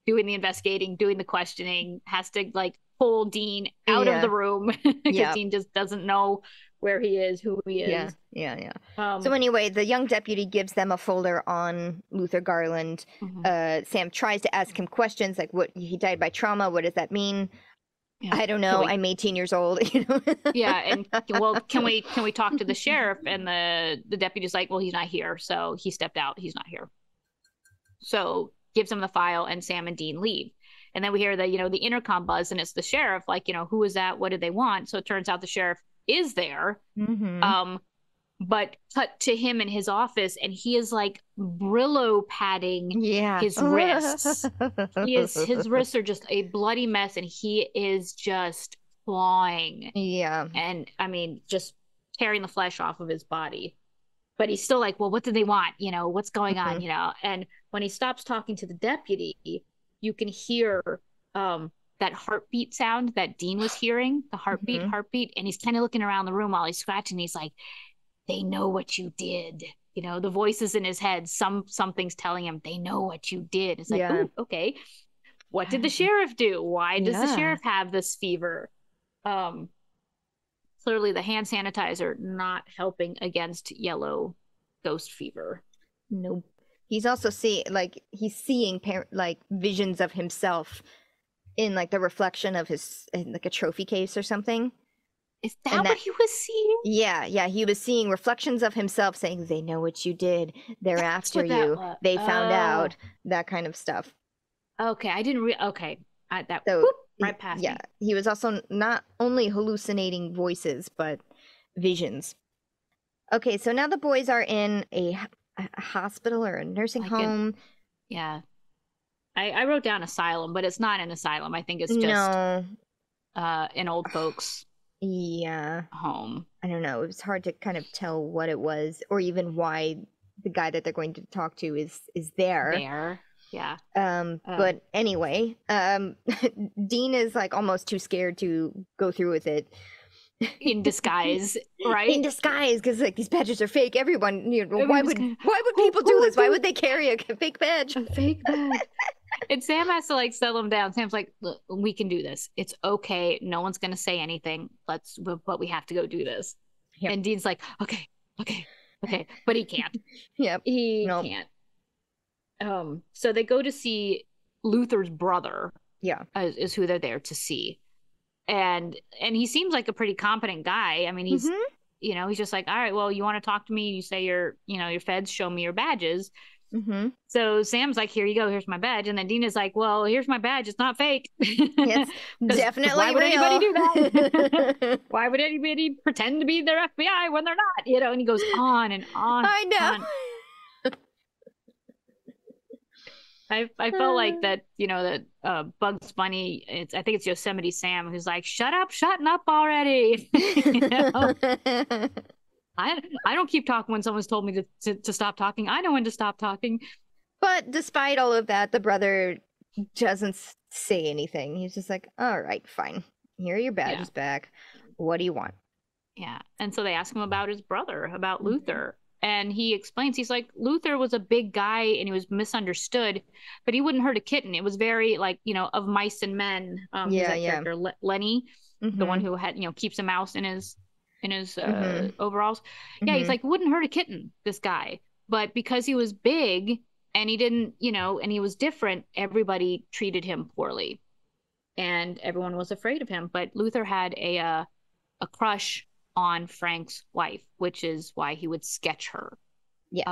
doing the investigating, doing the questioning, has to like pull Dean out of the room because Dean just doesn't know where he is, who he Yeah, is. yeah, yeah. So Um, anyway, the young deputy gives them a folder on Luther Garland. mhm. Sam tries to ask him questions like, "What he died by trauma? What does that mean?" Yeah. I don't Can know. we I'm 18 years old. You know. Yeah, and well, can we talk to the sheriff? And the deputy's like, well, he's not here, so he stepped out. He's not here. So gives him the file, and Sam and Dean leave. And then we hear the intercom buzz, and it's the sheriff. Like, who is that? What did they want? So it turns out the sheriff is there. Mm-hmm. But cut to him in his office, and he is like Brillo padding Yeah. his wrists. His wrists are just a bloody mess, and he is just clawing, Yeah. and I mean, just tearing the flesh off of his body. But he's still like, well, what do they want? What's going on? Mhm. And when he stops talking to the deputy, you can hear that heartbeat sound that Dean was hearing, the heartbeat, Mhm. heartbeat. And he's kind of looking around the room while he's scratching. He's like, they know what you did. The voices in his head, something's telling him they know what you did. It's like, Yeah. ooh, okay. What did the sheriff do? Why does the Yeah. sheriff have this fever? Um, Clearly the hand sanitizer not helping against yellow ghost fever. Nope. He's also he's seeing like visions of himself in like the reflection of his in, like a trophy case or something. Is And that that what he was seeing? yeah, he was seeing reflections of himself saying they know what you did. They're That's after what that you. was. They found Oh, out that kind of stuff. okay. Okay. That So whoop, right past yeah, me. he was also not only hallucinating voices but visions. Okay, so now the boys are in a hospital or a nursing Like an home. Yeah. I wrote down asylum, but it's not an asylum. I think it's just No, an old folks yeah, home. I don't know. It was hard to kind of tell what it was or even why the guy that they're going to talk to is there. There. Yeah. But anyway, Dean is like almost too scared to go through with it In disguise, in right? disguise because like these badges are fake. Everyone, why Everyone just would kind of, why would who people who do would this? Why do would they carry a fake badge? a fake badge? And Sam has to like settle him down. Sam's like, look, we can do this. It's okay. No one's gonna say anything. But we have to go do this. Yep. And Dean's like, okay, okay, okay. But he can't. Yep. He Nope. can't. So they go to see Luther's brother, Yeah. is who they're there to see. And he seems like a pretty competent guy. I mean, Mm-hmm. he's just like, all right, well, you want to talk to me? You say your feds, show me your badges. Mm-hmm. So Sam's like, here you go, here's my badge. And then Dina's like, well, here's my badge. It's not fake. It's definitely why would real. anybody do that? Why would anybody pretend to be their FBI when they're not? And he goes on and on. I know. On. I felt like that, Bugs Bunny, I think it's Yosemite Sam who's like, shut up, shutting up already. I don't keep talking when someone's told me to stop talking. I know when to stop talking. But despite all of that, the brother doesn't say anything. He's just like, all right, fine. Here are your badges back. What do you want? Yeah. And so they ask him about his brother, about Luther. And he explains, he's like, Luther was a big guy and he was misunderstood, but he wouldn't hurt a kitten. It was very like, of mice and men. Who's that character? Lenny, the one who had, keeps a mouse in his overalls. Yeah, he's like, wouldn't hurt a kitten, this guy. But because he was big and he didn't, and he was different, everybody treated him poorly. And everyone was afraid of him. But Luther had a crush on Frank's wife, which is why he would sketch her. Yes.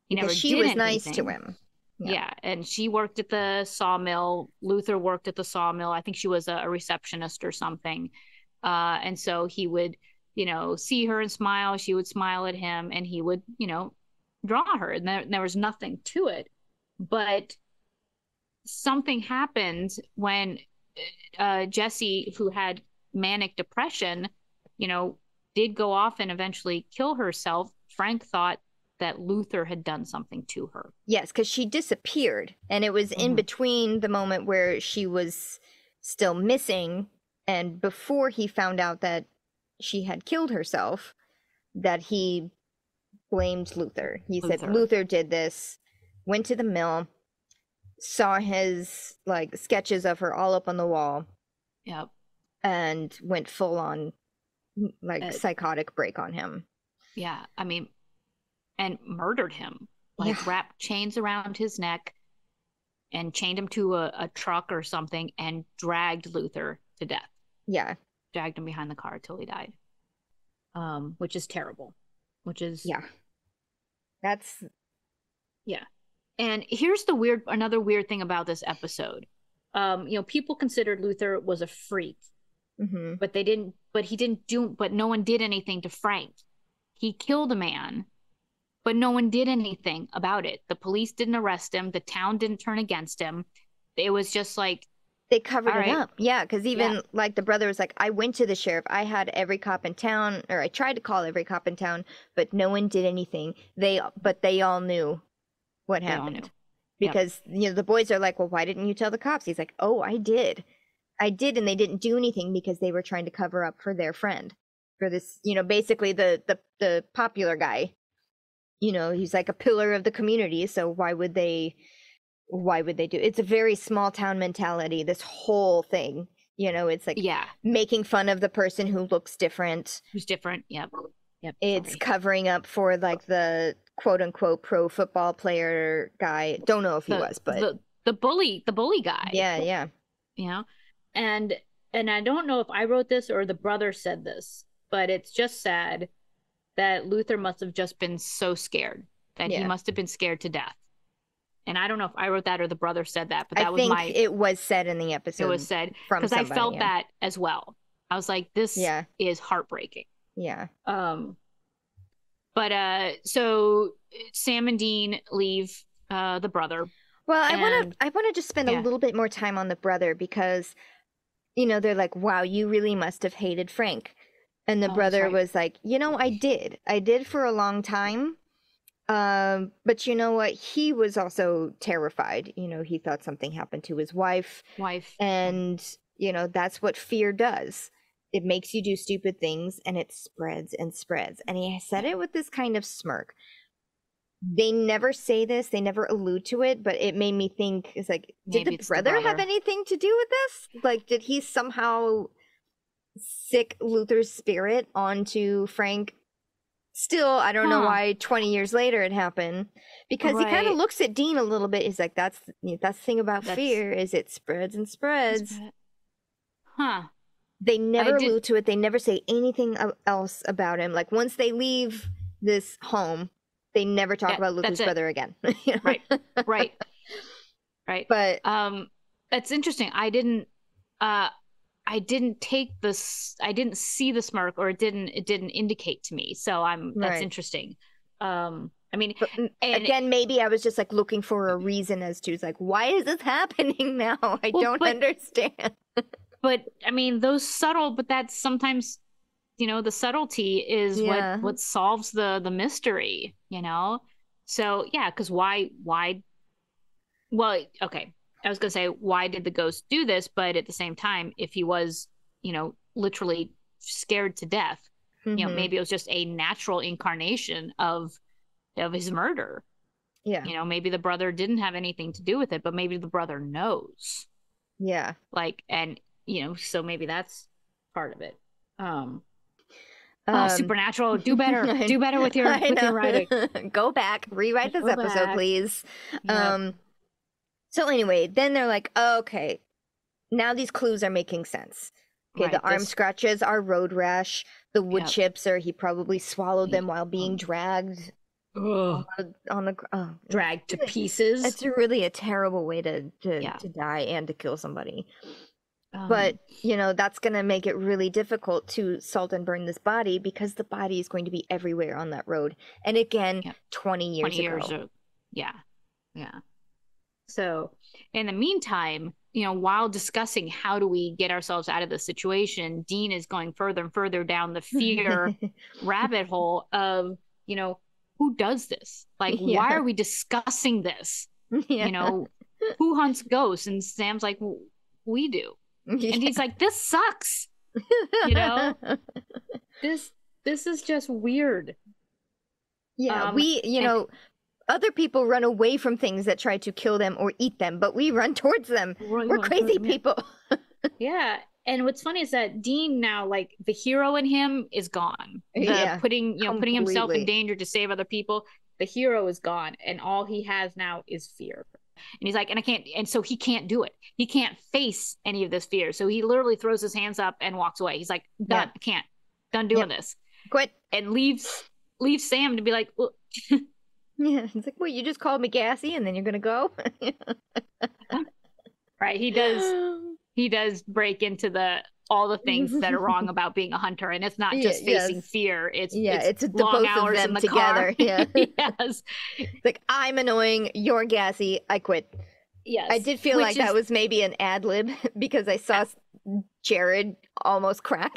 He because never she did was anything. nice to him. Yeah, and she worked at the sawmill. Luther worked at the sawmill. I think she was a receptionist or something. And so he would, see her and smile. She would smile at him, and he would, draw her. And there was nothing to it. But something happened when Jessie, who had manic depression, did go off and eventually kill herself. Frank thought that Luther had done something to her. Yes, because she disappeared. And it was in between the moment where she was still missing and before he found out that she had killed herself, that he blamed Luther. He said Luther did this, went to the mill, saw his like sketches of her all up on the wall. Yep. And went full on like Uh, psychotic break on him. yeah, I mean, and murdered him, Yeah. like wrapped chains around his neck and chained him to a truck or something and dragged Luther to death. Yeah. Dragged him behind the car till he died. Which is terrible. Which is Yeah. That's yeah. And here's another weird thing about this episode. People considered Luther was a freak, mhm. but no one did anything to Frank. He killed a man, but no one did anything about it. The police didn't arrest him, the town didn't turn against him. It was just like, They covered all it right, up. Yeah, because even yeah, like the brother was like, I went to the sheriff. I had every cop in town, or I tried to call every cop in town, but no one did anything. But they all knew what they all knew. happened. Yep. Because, the boys are like, well, why didn't you tell the cops? He's like, oh, I did. I did, and they didn't do anything because they were trying to cover up for their friend. For this, basically the popular guy. He's like a pillar of the community, so why would they do it's a very small town mentality, this whole thing. It's like Yeah. making fun of the person who looks different. Who's different. Yep. It's Sorry. covering up for like the quote unquote pro football player guy. Don't know if he was, but the bully guy. yeah. And I don't know if I wrote this or the brother said this, but it's just sad that Luther must have just been so scared that he must have been scared to death. And I don't know if I wrote that or the brother said that, but I think it was said in the episode. It was said from because I felt that as well. I was like, this is heartbreaking. Yeah. But so Sam and Dean leave the brother. Well, I want to just spend a little bit more time on the brother because, they're like, wow, you really must have hated Frank. And the brother was like, I did for a long time. But you know what? He was also terrified. He thought something happened to his wife. And, that's what fear does. It makes you do stupid things and it spreads and spreads. And he said it with this kind of smirk. They never say this, they never allude to it, but it made me think, it's like, did the brother have anything to do with this? Like, did he somehow sick Luther's spirit onto Frank? Still, I don't know why 20 years later it happened, because he kind of looks at Dean a little bit. He's like, that's the thing about fear, is it spreads and spreads. They never allude to it. They never say anything else about him. Like, once they leave this home, they never talk about Luther's brother again. Right. But that's interesting. I didn't take this. I didn't see the smirk, or it didn't indicate to me. So that's interesting. I mean, again, maybe I was just like looking for a reason as to, like, why is this happening now? I don't understand. But I mean, those subtle, but that's sometimes, the subtlety is what solves the mystery, So yeah, because why? Well, okay. I was going to say, why did the ghost do this? But at the same time, if he was, literally scared to death, maybe it was just a natural incarnation of his murder. Yeah. Maybe the brother didn't have anything to do with it, but maybe the brother knows. Yeah. Like, and, so maybe that's part of it. Supernatural. Do better. Do better with your writing. Go back, rewrite this episode, please. Yep. So anyway, then they're like, oh, okay, now these clues are making sense. Okay, the arm scratches are road rash. The wood chips are, he probably swallowed them while being dragged on the dragged to pieces. It's really a terrible way to die and to kill somebody. But, that's going to make it really difficult to salt and burn this body, because the body is going to be everywhere on that road. And again, 20 years ago. Yeah. So in the meantime, while discussing how do we get ourselves out of the situation, Dean is going further and further down the fear rabbit hole of, who does this? Like, why are we discussing this? Who hunts ghosts? And Sam's like, well, we do. And he's like, this sucks. This is just weird. Yeah, other people run away from things that try to kill them or eat them, but we run towards them. We're crazy people. Yeah. And what's funny is that Dean now, like the hero in him is gone. The Yeah, putting himself in completely. danger to save other people, the hero is gone. And all he has now is fear. And he's like, and I can't, and so he can't do it. He can't face any of this fear. So he literally throws his hands up and walks away. He's like, done, Yeah. I can't, done doing this. Quit. And leaves Sam to be like, well, Yeah, it's like, well, you just called me gassy and then you're gonna go. right. He does break into all the things that are wrong about being a hunter, and it's not just facing Yes. fear. It's The long both of hours them in the together. car. Yeah. Yes. Like, I'm annoying, you're gassy, I quit. Yes. I did feel like that was maybe an ad lib because I saw Jared almost crack.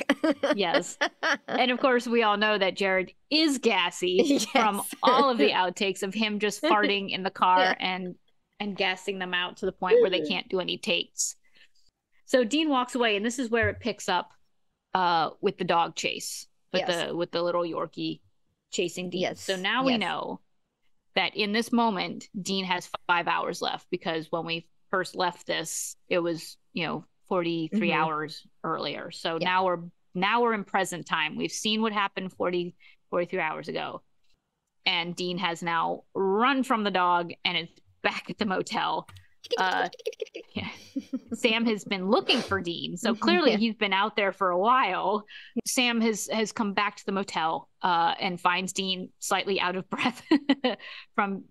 Yes. And of course, we all know that Jared is gassy Yes. from all of the outtakes of him just farting in the car and gassing them out to the point where they can't do any takes. So Dean walks away, and this is where it picks up with the dog chase, with the little Yorkie chasing Dean. Yes. So now we know that in this moment, Dean has 5 hours left, because when we first left this, it was 43 hours earlier. So now we're in present time. We've seen what happened 43 hours ago, and Dean has now run from the dog and is back at the motel. Sam has been looking for Dean, so clearly he's been out there for a while. Sam has come back to the motel and finds Dean slightly out of breath from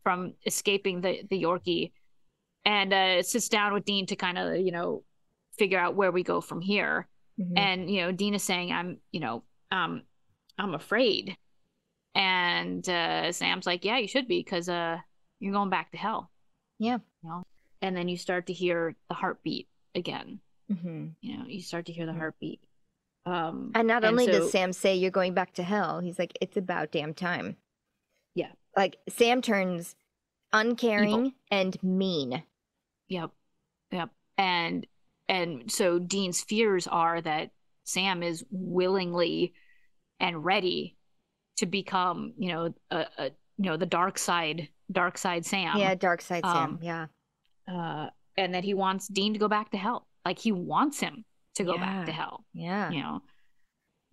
escaping the Yorkie, and sits down with Dean to kind of figure out where we go from here. And Dean is saying, I'm afraid, and Sam's like, yeah, you should be, because you're going back to hell. Yeah. And then you start to hear the heartbeat again. You start to hear the heartbeat. And not only does Sam say you're going back to hell, he's like, it's about damn time. Yeah. Like, Sam turns uncaring Evil. and mean. Yep. And so Dean's fears are that Sam is willingly and ready to become, the dark side Sam. Yeah, dark side Sam. Yeah. And that he wants Dean to go back to hell. Like, he wants him to go back to hell. Yeah.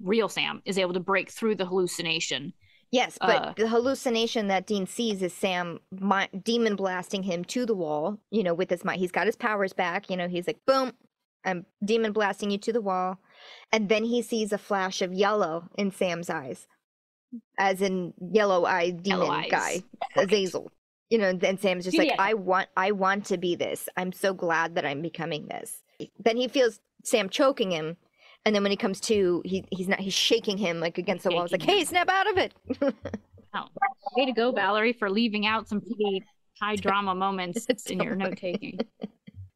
Real Sam is able to break through the hallucination. Yes, but the hallucination that Dean sees is Sam demon blasting him to the wall, with his mind. He's got his powers back. He's like, boom, I'm demon blasting you to the wall. And then he sees a flash of yellow in Sam's eyes, as in yellow-eyed demon guy, Azazel. Then Sam's just like, I want to be this. I'm so glad that I'm becoming this. Then he feels Sam choking him, and then when he comes to, he's shaking him like against the wall. He's like, hey, snap out of it. Wow. Way to go, Valerie, for leaving out some pretty high drama moments in your note taking.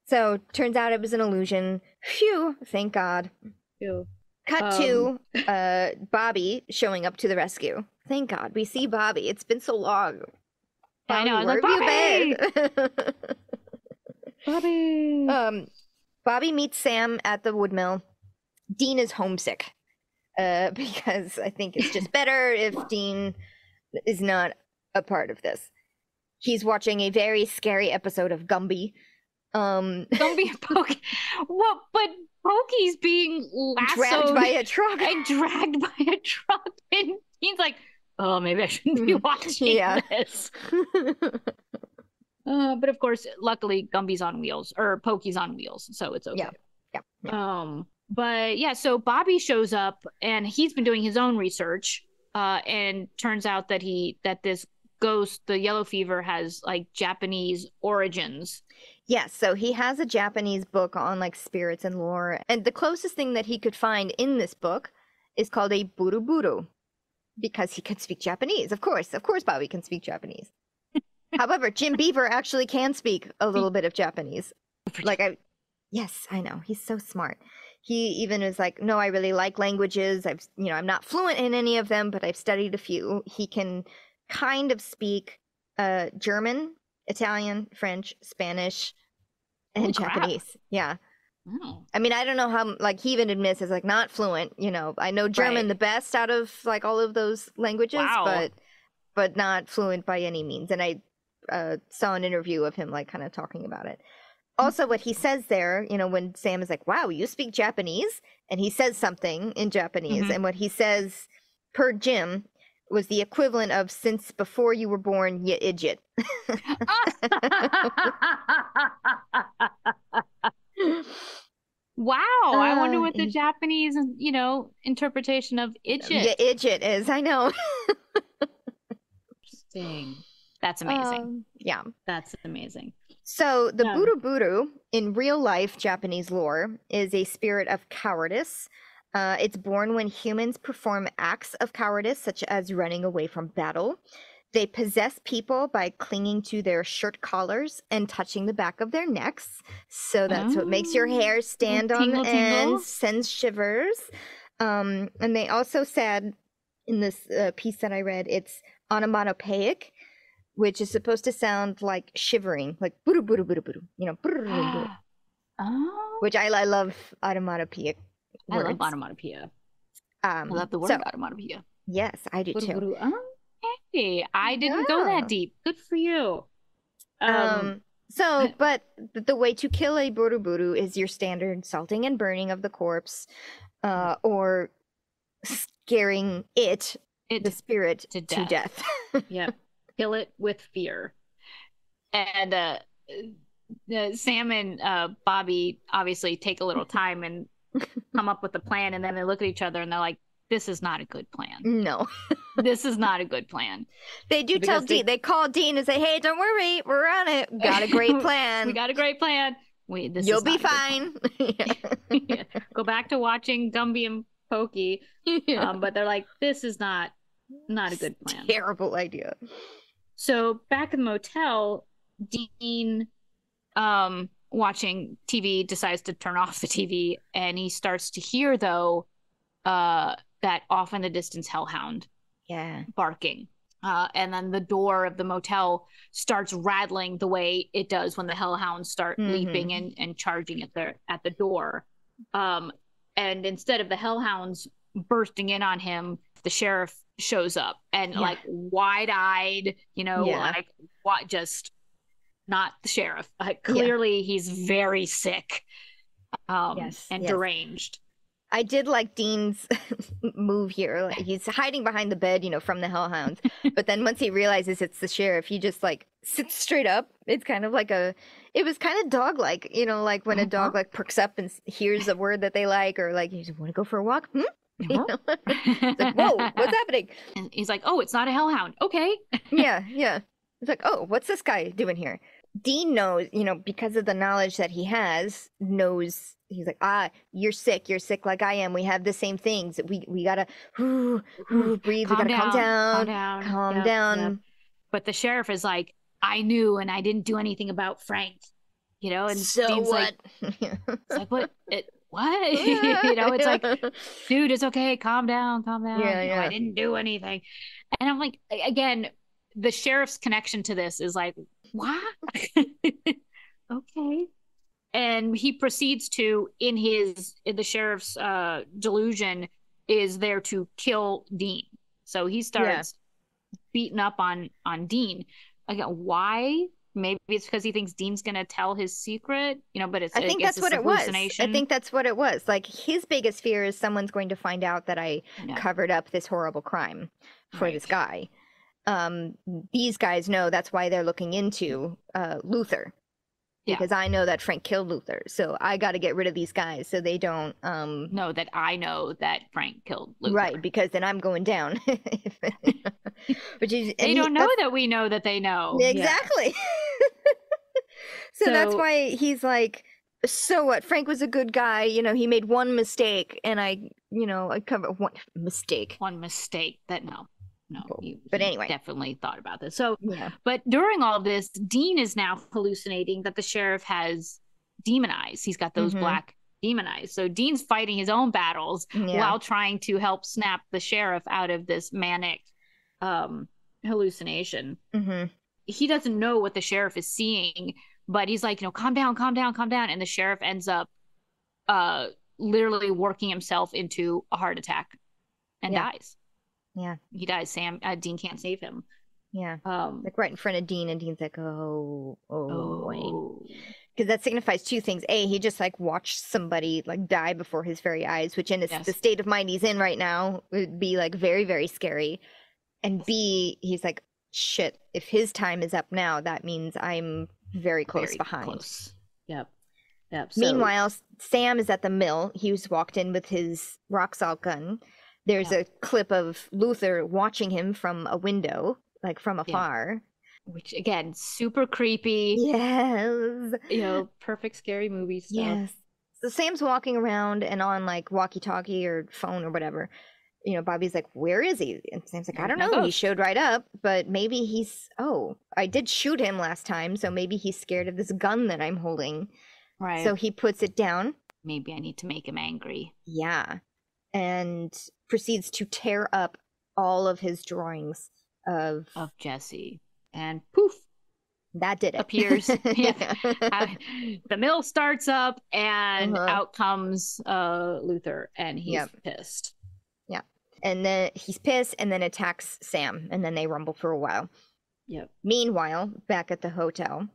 So turns out it was an illusion. Phew, thank God. Phew. Cut to Bobby showing up to the rescue. Thank God. We see Bobby. It's been so long. I know. I was like, Bobby! Bobby! Bobby meets Sam at the woodmill. Dean is homesick because I think it's just better if Dean is not a part of this. He's watching a very scary episode of Gumby. Gumby and Pokey. What? But Pokey's being lassoed, dragged by a truck. And dragged by a truck. And Dean's like, oh, maybe I shouldn't be watching this. But of course, luckily, Gumby's on wheels, or Pokey's on wheels, so it's okay. Yeah. But yeah, so Bobby shows up, and he's been doing his own research, and turns out that this ghost, the yellow fever, has like Japanese origins. Yes, so he has a Japanese book on like spirits and lore, and the closest thing that he could find in this book is called a buruburu, because he could speak Japanese. Of course, Bobby can speak Japanese. However, Jim Beaver actually can speak a little bit of Japanese. Yes, I know. He's so smart. He even is like, no, I really like languages. I'm not fluent in any of them, but I've studied a few. He can kind of speak German, Italian, French, Spanish, and Japanese. Yeah. Oh. I mean, I don't know how, like, he even admits it's like not fluent, I know German the best out of like all of those languages, but not fluent by any means. And I saw an interview of him like kind of talking about it. also what he says there, when Sam is like, wow, you speak Japanese? And he says something in Japanese. And what he says per Jim was the equivalent of since before you were born, you idiot. Wow. I wonder what the Japanese, interpretation of idiot. Yeah, idiot is. I know. Interesting. That's amazing. Yeah. That's amazing. So the Buru in real life Japanese lore is a spirit of cowardice. It's born when humans perform acts of cowardice, such as running away from battle. They possess people by clinging to their shirt collars and touching the back of their necks. So that's what makes your hair stand on end, sends shivers. And they also said in this piece that I read, it's onomatopoeic, which is supposed to sound like shivering, like buru buru buru buru, which I love onomatopoeic words. I love onomatopoeia. I love the word onomatopoeia. Yes, I do too. Hey, I didn't go that deep. Good for you. But the way to kill a buru buru is your standard salting and burning of the corpse, or scaring the spirit to death. Yep. Kill it with fear. And Sam and Bobby obviously take a little time and come up with a plan, and then they look at each other and they're like, this is not a good plan. No. This is not a good plan. They do tell Dean. They call Dean and say, hey, don't worry. We're on it. We got a great plan. We got a great plan. You'll be fine. Yeah. Go back to watching Gumby and Pokey. Yeah. But they're like, this is not a good plan. Terrible idea. So back in the motel, Dean, watching TV, decides to turn off the TV, and he starts to hear, though, that off in the distance hellhound barking. And then the door of the motel starts rattling the way it does when the hellhounds start leaping and charging at the door. And instead of the hellhounds bursting in on him, the sheriff shows up and like wide-eyed, like what, just not the sheriff. Clearly he's very sick and deranged. I did like Dean's move here. Like, he's hiding behind the bed, from the hellhounds. But then once he realizes it's the sheriff, he just like sits straight up. It's kind of like it was kind of dog-like, like when a dog like perks up and hears a word that they like, or like, you want to go for a walk? It's like, whoa, what's happening? And he's like, oh, it's not a hellhound. Okay. Yeah. It's like, oh, what's this guy doing here? Dean knows, because of the knowledge that he has, he's like, you're sick like I am. We have the same things. We gotta breathe. We gotta calm down. Yep. But the sheriff is like, I knew, and I didn't do anything about Frank, and so Dean's what? It's like, what? What? It's like, dude, it's okay. Calm down. Yeah. I didn't do anything. And I'm like, again, the sheriff's connection to this is like, what? Okay. And he proceeds to, in the sheriff's delusion, is there to kill Dean. So he starts beating up on Dean. Again, why? Maybe it's because he thinks Dean's gonna tell his secret, but I think that's what it was. I think that's what it was. Like, his biggest fear is someone's going to find out that I covered up this horrible crime for this guy. These guys know that's why they're looking into Luther. Because I know that Frank killed Luther, so I got to get rid of these guys so they don't know that I know that Frank killed Luther. Right, because then I'm going down. They don't know that we know that they know. Exactly. So that's why he's like, so what? Frank was a good guy. He made one mistake, and I covered one mistake. One mistake that but anyway, definitely thought about this. So, but during all of this, Dean is now hallucinating that the sheriff has demon eyes. He's got those black demon eyes. So Dean's fighting his own battles while trying to help snap the sheriff out of this manic hallucination. He doesn't know what the sheriff is seeing, but he's like, calm down. And the sheriff ends up literally working himself into a heart attack and dies. Yeah, he dies. Dean can't save him. Yeah, like right in front of Dean, and Dean's like, oh boy. because that signifies two things. A, he just like watched somebody like die before his very eyes, which in the Yes. state of mind he's in right now would be like very, very scary. And B, he's like, shit, if his time is up now, that means I'm very close behind. Close. Yep. So, meanwhile, Sam is at the mill. He's walked in with his rock salt gun. There's a clip of Luther watching him from a window, like from afar. Which, again, super creepy. Yes. You know, perfect scary movie stuff. Yes. So Sam's walking around and on like walkie-talkie or phone or whatever. You know, Bobby's like, where is he? And Sam's like, I don't know. He showed right up, but maybe he's, I did shoot him last time, so maybe he's scared of this gun that I'm holding. Right. So he puts it down. Maybe I need to make him angry. Yeah. And proceeds to tear up all of his drawings of Jesse. And poof. That did it. Appears. The mill starts up and out comes Luther and he's pissed. Yeah. And then he's pissed and then attacks Sam and then they rumble for a while. Yep. Meanwhile, back at the hotel,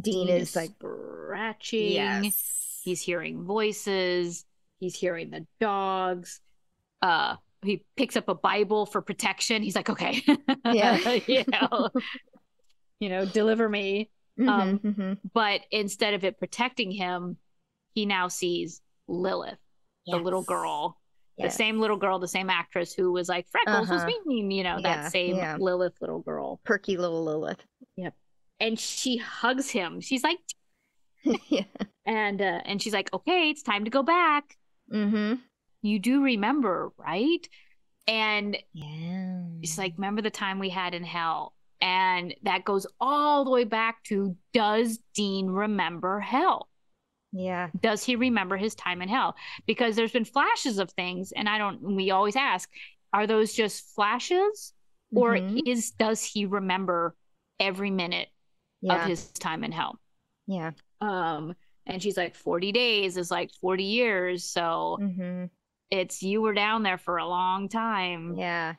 Dean is like scratching. Yes. He's hearing voices. He's hearing the dogs. He picks up a Bible for protection. He's like, okay. Yeah. Deliver me. But instead of it protecting him, he now sees Lilith, the little girl. The same little girl, the same actress who was like, Freckles was mean, that same Lilith little girl. Perky little Lilith. Yep. And she hugs him. She's like, yeah. And she's like, okay, it's time to go back. You do remember, right? And she's like, remember the time we had in hell? And that goes all the way back to, does Dean remember hell? Yeah. Does he remember his time in hell? Because there's been flashes of things, and we always ask, are those just flashes? Or does he remember every minute of his time in hell? Yeah. And she's like, 40 days is like 40 years. So you were down there for a long time. Yeah.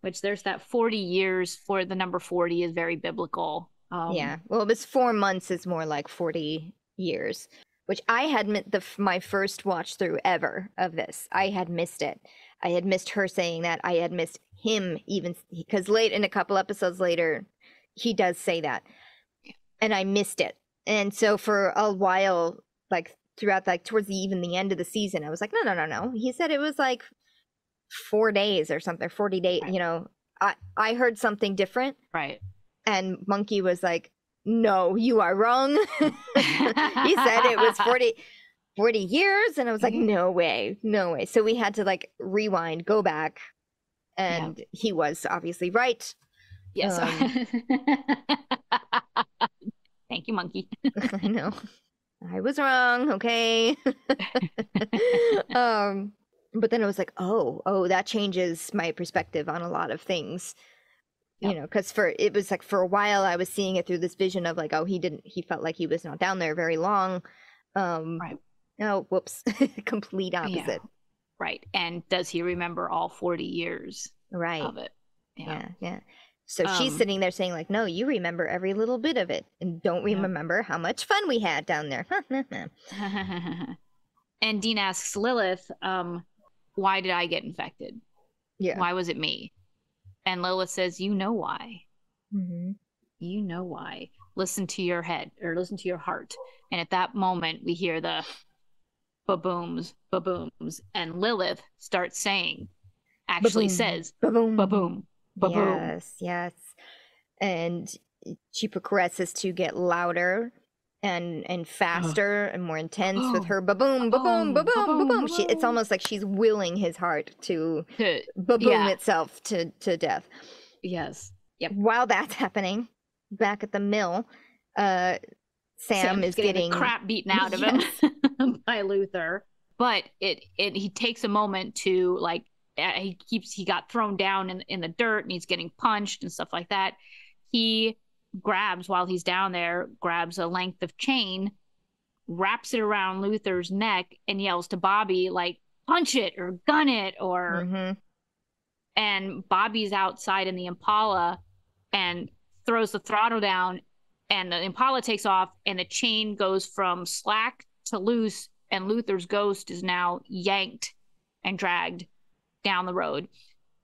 Which there's that 40 years for the number 40 is very biblical. Yeah. Well, this 4 months is more like 40 years, which I had my first watch through ever of this. I had missed it. I had missed her saying that. I had missed him even because late in a couple episodes later, he does say that. And I missed it. And so for a while, like throughout towards even the end of the season, I was like, no. He said it was like 4 days or something, 40 days, I heard something different. Right. And Monkey was like, no, you are wrong. He said it was 40 years. And I was like, no way. So we had to like rewind, go back. And he was obviously right. Yes. Thank you, Monkey. I know. I was wrong. Okay. But then it was like, oh, that changes my perspective on a lot of things. Because it was like for a while I was seeing it through this vision of like, he felt like he was not down there very long. Right. Oh, whoops. Complete opposite. Yeah. Right. And does he remember all 40 years of it? Yeah. So she's sitting there saying like, no, you remember every little bit of it and don't remember how much fun we had down there. And Dean asks Lilith, why did I get infected? Yeah. Why was it me? And Lilith says, you know why. You know why. Listen to your head or listen to your heart. And at that moment, we hear the ba-booms, ba-booms. And Lilith starts saying, actually says, ba-boom, ba-boom, ba-boom. Yes. And she progresses to get louder and faster and more intense with her ba-boom, ba-boom, ba-boom, ba-boom. It's almost like she's willing his heart to ba-boom itself to death. Yes. Yep. While that's happening, back at the mill, Sam is getting the crap beaten out of him by Luther. But he takes a moment to like he got thrown down in the dirt and he's getting punched and stuff like that. He grabs while he's down there, grabs a length of chain, wraps it around Luther's neck and yells to Bobby like, punch it or gun it or and Bobby's outside in the Impala and throws the throttle down and the Impala takes off, and the chain goes from slack to loose, and Luther's ghost is now yanked and dragged down the road.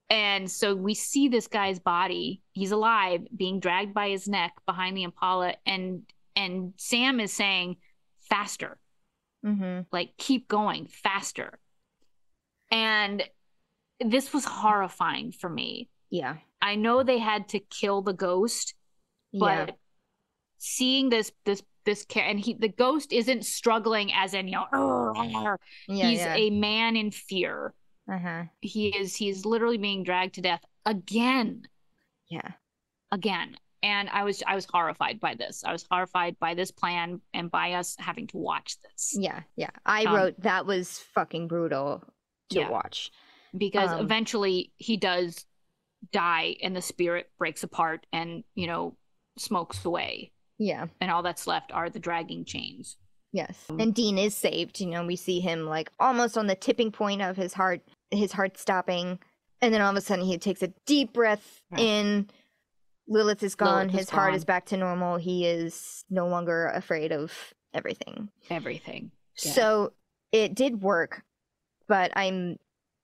And so we see this guy's body, he's alive, being dragged by his neck behind the Impala, and Sam is saying, faster. Like, keep going, faster. And this was horrifying for me. Yeah. I know they had to kill the ghost, but seeing this and the ghost isn't struggling as in, he's a man in fear. He's literally being dragged to death again. Again. And I was horrified by this. I was horrified by this plan and by us having to watch this. I wrote that was fucking brutal to watch. Because eventually he does die and the spirit breaks apart and, smokes away. And all that's left are the dragging chains. And Dean is saved. We see him like almost on the tipping point of his heart stopping. And then all of a sudden he takes a deep breath in. Lilith is gone. His heart is back to normal. He is no longer afraid of everything. So it did work, but I'm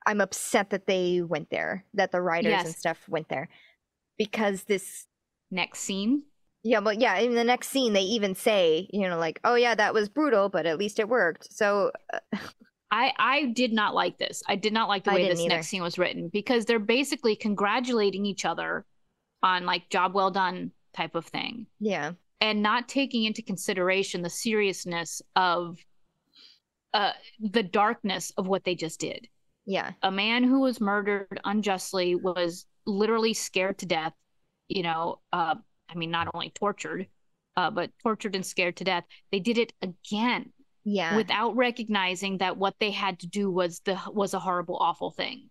upset that they went there, that the writers and stuff went there, because this next scene. In the next scene they even say, like, oh yeah, that was brutal, but at least it worked. So I did not like this. I did not like the way this next scene was written, because they're basically congratulating each other on like job well done type of thing. And not taking into consideration the seriousness of the darkness of what they just did. A man who was murdered unjustly was literally scared to death, not only tortured, but tortured and scared to death. They did it again. Without recognizing that what they had to do was a horrible, awful thing.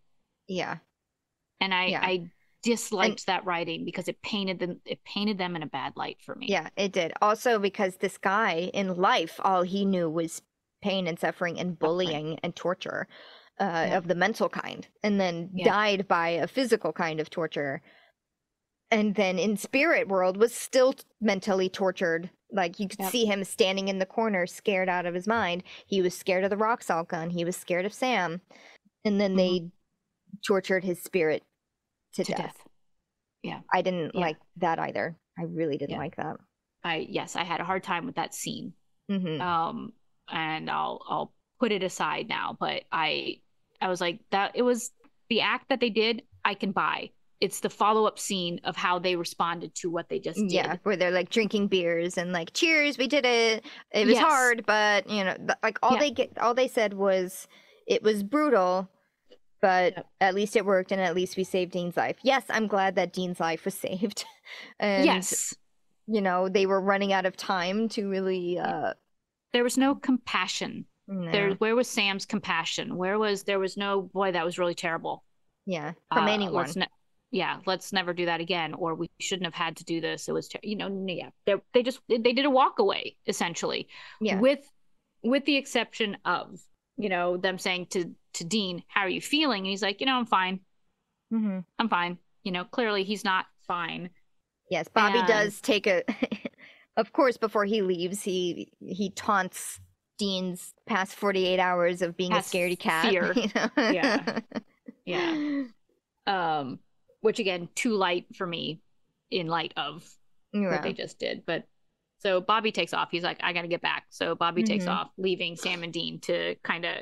And I disliked that writing because it painted them in a bad light for me. It did. Also because this guy in life, all he knew was pain and suffering and bullying and torture of the mental kind, and then died by a physical kind of torture. And then in spirit world was still mentally tortured. Like you could see him standing in the corner, scared out of his mind. He was scared of the rock salt gun. He was scared of Sam. And then they tortured his spirit to death. I didn't like that either. I really didn't like that. I had a hard time with that scene. And I'll put it aside now, but I was like, that it was the act that they did, I can buy. It's the follow-up scene of how they responded to what they just did. Where they're like drinking beers and like, cheers, we did it. It was hard, but like all they said was it was brutal, but at least it worked, and at least we saved Dean's life. Yes, I'm glad that Dean's life was saved. And they were running out of time to really there was no compassion. No. Where was Sam's compassion? There was no, boy, that was really terrible. From anyone. Let's never do that again, or we shouldn't have had to do this. It was, they did a walk away, essentially. With the exception of, them saying to Dean, how are you feeling? And he's like, I'm fine. I'm fine. Clearly he's not fine. Yes, Bobby does take of course, before he leaves, he taunts Dean's past 48 hours of being a scaredy cat. Fear. Which again, too light for me in light of what they just did. But so Bobby takes off. He's like, I gotta get back. So Bobby takes off, leaving Sam and Dean to kind of,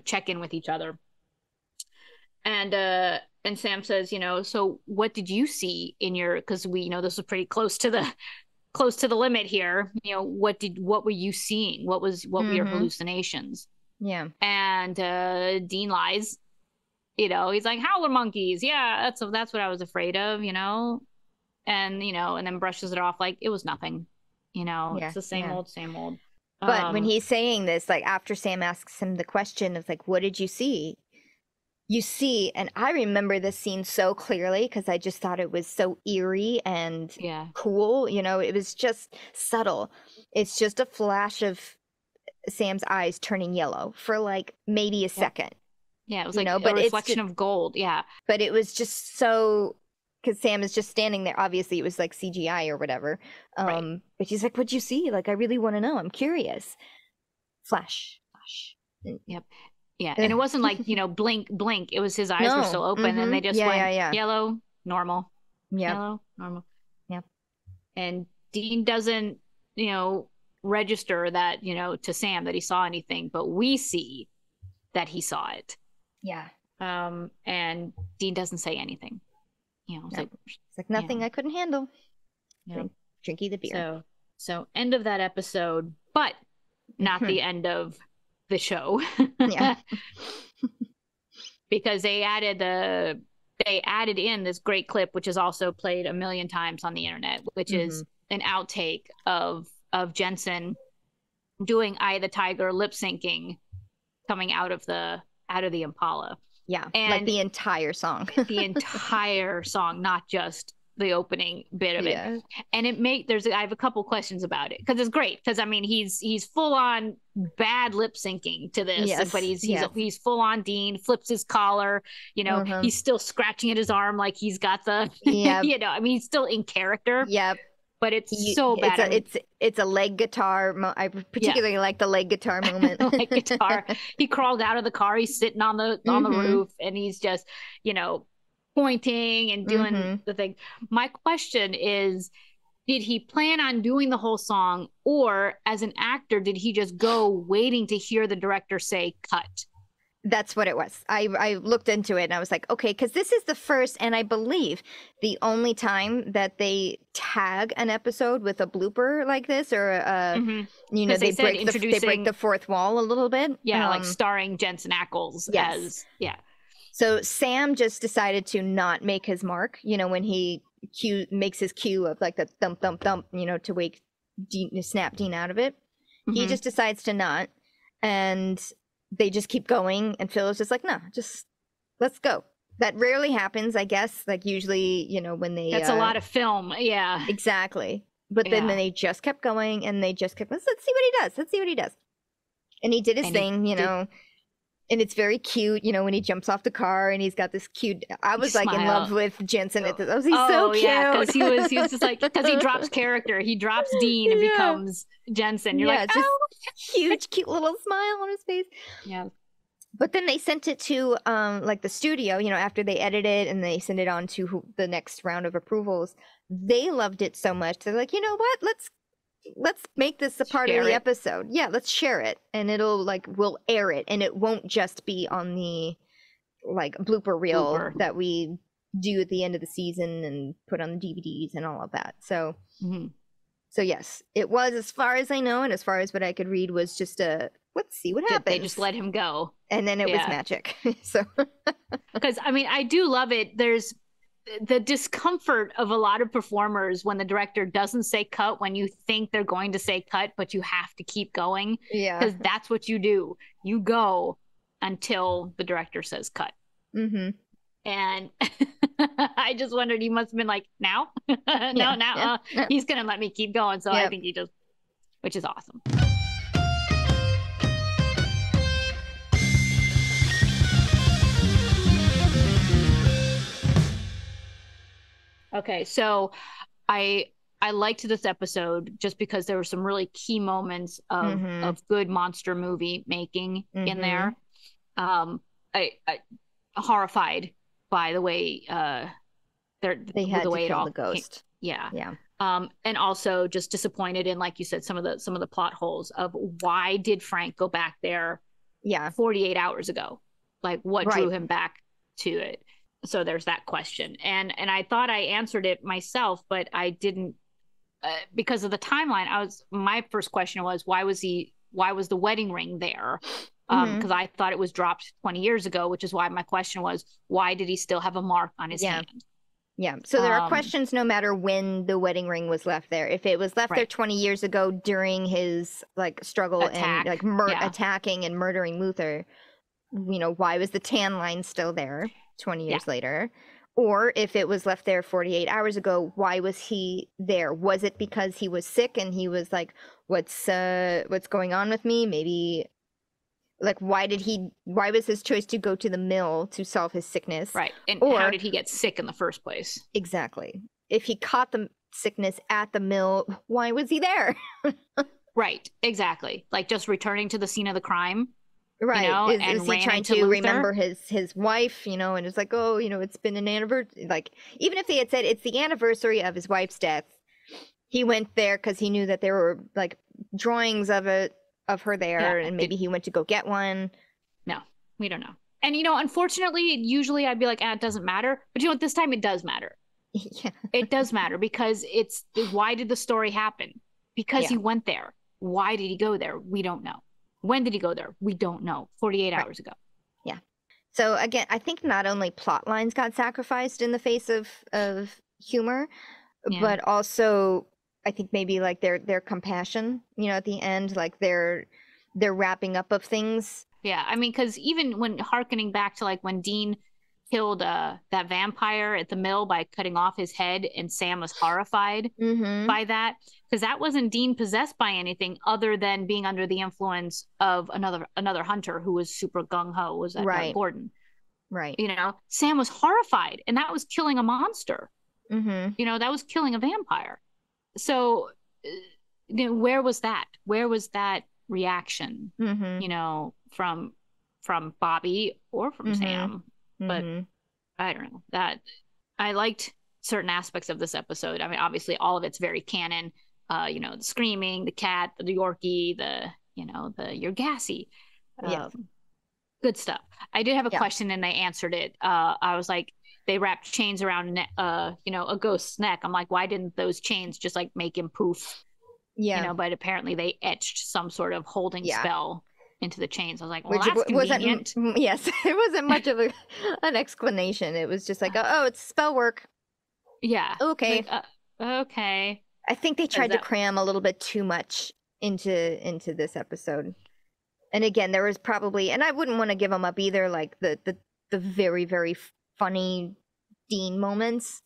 check in with each other. And Sam says, so what did you see in because we know this was pretty close to the limit here. What were you seeing? What were your hallucinations? And Dean lies. He's like, howler monkeys. Yeah, that's what I was afraid of, and and then brushes it off like it was nothing. It's the same old. But when he's saying this, like after Sam asks him the question of like, what did you see? You see, and I remember this scene so clearly because I just thought it was so eerie and cool. It was just subtle. It's just a flash of Sam's eyes turning yellow for like maybe a second. Yeah, it was like a reflection of gold. Yeah. But it was just so because Sam is just standing there. Obviously, it was like CGI or whatever. Right. But she's like, "What'd you see? Like, I really want to know. I'm curious." Flash, flash. Yep. Yeah. And it wasn't like, blink, blink. It was his eyes were No. still open and they just Yeah, went yeah, yeah. yellow, normal, Yep. yellow, normal. Yep. And Dean doesn't, register that, to Sam that he saw anything, but we see that he saw it. Yeah. And Dean doesn't say anything. It's like nothing I couldn't handle. Drinky the beer. So end of that episode, but not the end of the show. Yeah. Because they added in this great clip, which is also played a million times on the internet, which is an outtake of Jensen doing "Eye of the Tiger" lip syncing coming out of the Impala. Yeah, and like the entire song. The entire song, not just the opening bit of it. And I have a couple questions about it because it's great. Because I mean, he's full on bad lip syncing to this, but he's full on Dean, flips his collar. He's still scratching at his arm like he's got the. I mean, he's still in character. Yep. But it's so bad. It's a leg guitar. I particularly like the leg guitar moment. Leg guitar. He crawled out of the car. He's sitting on the roof, and he's just pointing and doing the thing. My question is, did he plan on doing the whole song, or as an actor, did he just go waiting to hear the director say cut? That's what it was. I looked into it and I was like, okay, because this is the first and I believe the only time that they tag an episode with a blooper like this, or they break the fourth wall a little bit. Yeah, like starring Jensen Ackles as So Sam just decided to not make his mark. When he makes his cue of like the thump thump thump, to wake snap Dean out of it. He just decides to not, and they just keep going, and Phil is just like, no, just let's go. That rarely happens, I guess. Like usually, when they that's a lot of film. Yeah, exactly. But then they just kept going, and they just kept, let's see what he does. And he did his thing, and it's very cute, when he jumps off the car and he's got this cute. I was like in love with Jensen at this. He's so cute. Yeah, because he was just like, because he drops character, he drops Dean and becomes Jensen. You're like, just huge, cute little smile on his face. Yeah. But then they sent it to like the studio, after they edit it and they send it on to the next round of approvals. They loved it so much. They're like, you know what? Let's make this a part of the episode. Yeah, let's share it, and we'll air it, and it won't just be on the blooper reel that we do at the end of the season and put on the DVDs and all of that. So so yes, it was, as far as I know and as far as what I could read, was just let's see what happens. They just let him go, and then it was magic. So because I mean, I do love it. There's the discomfort of a lot of performers when the director doesn't say cut when you think they're going to say cut, but you have to keep going. Yeah. Because that's what you do. You go until the director says cut. And I just wondered, he must have been like, now? He's going to let me keep going. So I think which is awesome. Okay, so I liked this episode just because there were some really key moments of good monster movie making in there. I horrified by the way they had to kill the ghost. Yeah. And also just disappointed in, like you said, some of the plot holes of why did Frank go back there 48 hours ago? Like what drew him back to it? So there's that question. And I thought I answered it myself, but I didn't because of the timeline. My first question was, why was the wedding ring there? Because I thought it was dropped 20 years ago, which is why my question was, why did he still have a mark on his hand? Yeah. So there are questions no matter when the wedding ring was left there. If it was left there 20 years ago during his struggle and attacking and murdering Luther, why was the tan line still there 20 years later? Or if it was left there 48 hours ago, why was he there? Was it because he was sick and he was like, what's going on with me? Maybe Like, why was his choice to go to the mill to solve his sickness? Right. And how Or did he get sick in the first place? exactly. If he caught the sickness at the mill, why was he there? Right. Exactly. Like just returning to the scene of the crime, Right. Is and he ran trying into to Luther. remember his wife, and it's like, oh, it's been an anniversary. Like, even if they had said it's the anniversary of his wife's death, he went there because he knew that there were like drawings of her Yeah. there, and maybe he went to go get one. No, we don't know. And unfortunately, usually I'd be like, it doesn't matter. But you know what? This time it does matter. Yeah. It does matter because it's why did the story happen? Because Yeah. he went there. Why did he go there? We don't know. When did he go there? We don't know. 48 Right. hours ago. Yeah. So again, I think not only plot lines got sacrificed in the face of humor, Yeah. but also I think maybe like their compassion, at the end, like their wrapping up of things. Yeah, I mean, because even when harkening back to like when Dean killed that vampire at the mill by cutting off his head, and Sam was horrified Mm-hmm. by that, because that wasn't Dean possessed by anything other than being under the influence of another hunter who was super gung ho. Was that Right. Gordon? Right. Sam was horrified, and that was killing a monster. Mm-hmm. That was killing a vampire. So, where was that? Where was that reaction? Mm-hmm. From Bobby or from Mm-hmm. Sam. But Mm-hmm. I don't know that I liked certain aspects of this episode. I mean, obviously, all of it's very canon. The screaming, the cat, the Yorkie, the you're gassy. Yes. Good stuff. I did have a Yeah. question and they answered it. I was like, they wrapped chains around a ghost's neck. I'm like, why didn't those chains just like make him poof? Yeah. But apparently they etched some sort of holding Yeah. spell into the chains. I was like, well, Which that's wasn't, convenient. yes, it wasn't much of an explanation. It was just like, oh, it's spell work. Yeah. Okay. Like, okay. I think they tried to that cram a little bit too much into this episode. And again, there was probably, and I wouldn't want to give them up either, like the very, very funny Dean moments.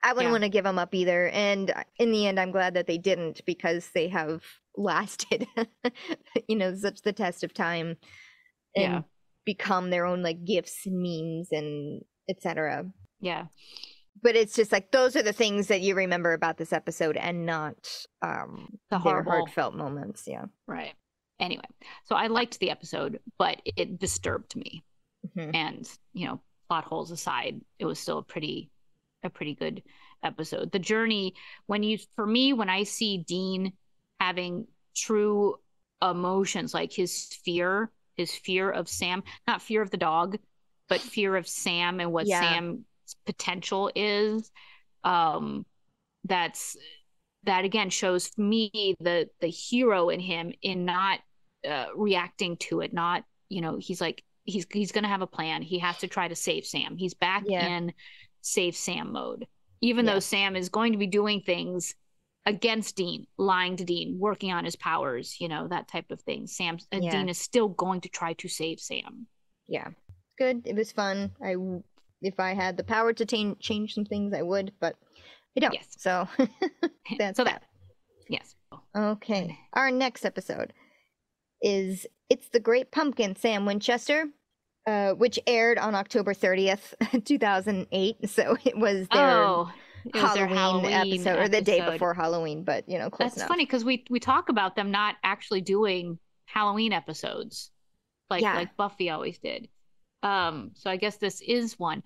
I wouldn't want to give them up either. And in the end, I'm glad that they didn't, because they have lasted, such the test of time, and become their own like gifs and memes and etc. Yeah. But it's just like those are the things that you remember about this episode, and not the horrible, heartfelt moments. Yeah. Right. Anyway, so I liked the episode, but it disturbed me. Mm-hmm. And plot holes aside, it was still a pretty good episode. The journey, when I see Dean having true emotions, like his fear of Sam, not fear of the dog, but fear of Sam and what Sam's potential is, that again shows me the hero in him, in not reacting to it. Not, he's like, he's gonna have a plan. He has to try to save Sam. He's back in save Sam mode, even though Sam is going to be doing things against Dean, lying to Dean, working on his powers, that type of thing. Dean is still going to try to save Sam. Yeah. Good. It was fun. If I had the power to change some things, I would, but I don't. Yes. So that's that. Yes. Okay. Our next episode is It's the Great Pumpkin, Sam Winchester, which aired on October 30th, 2008. So it was their Halloween episode, or the day before Halloween, but close enough. That's funny because we talk about them not actually doing Halloween episodes like Buffy always did. So I guess this is one.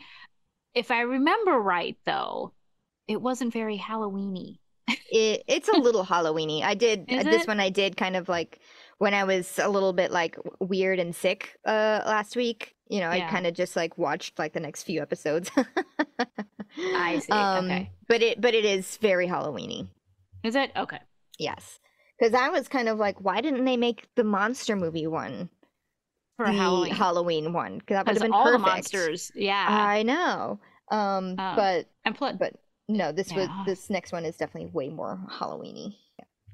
If I remember right, though, it wasn't very Halloween-y. It's a little Halloween-y. I did this one. I did kind of like when I was a little bit like weird and sick last week. I kind of just like watched like the next few episodes. I see. Okay, but it is very Halloween-y. Is it? Okay. Yes, because I was kind of like, why didn't they make the monster movie one for the Halloween one? Because that would have been all perfect. The monsters. Yeah, I know. But no, this next one is definitely way more Halloween-y.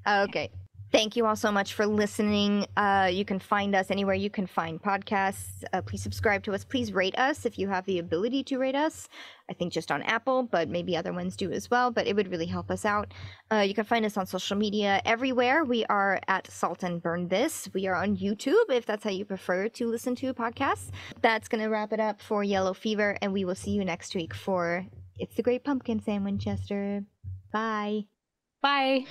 Yeah. Okay. Thank you all so much for listening. You can find us anywhere you can find podcasts. Please subscribe to us. Please rate us if you have the ability to rate us. I think just on Apple, but maybe other ones do as well. But it would really help us out. You can find us on social media everywhere. We are at Salt and Burn This. We are on YouTube if that's how you prefer to listen to podcasts. That's going to wrap it up for Yellow Fever. And we will see you next week for It's the Great Pumpkin, Sam Winchester. Bye. Bye.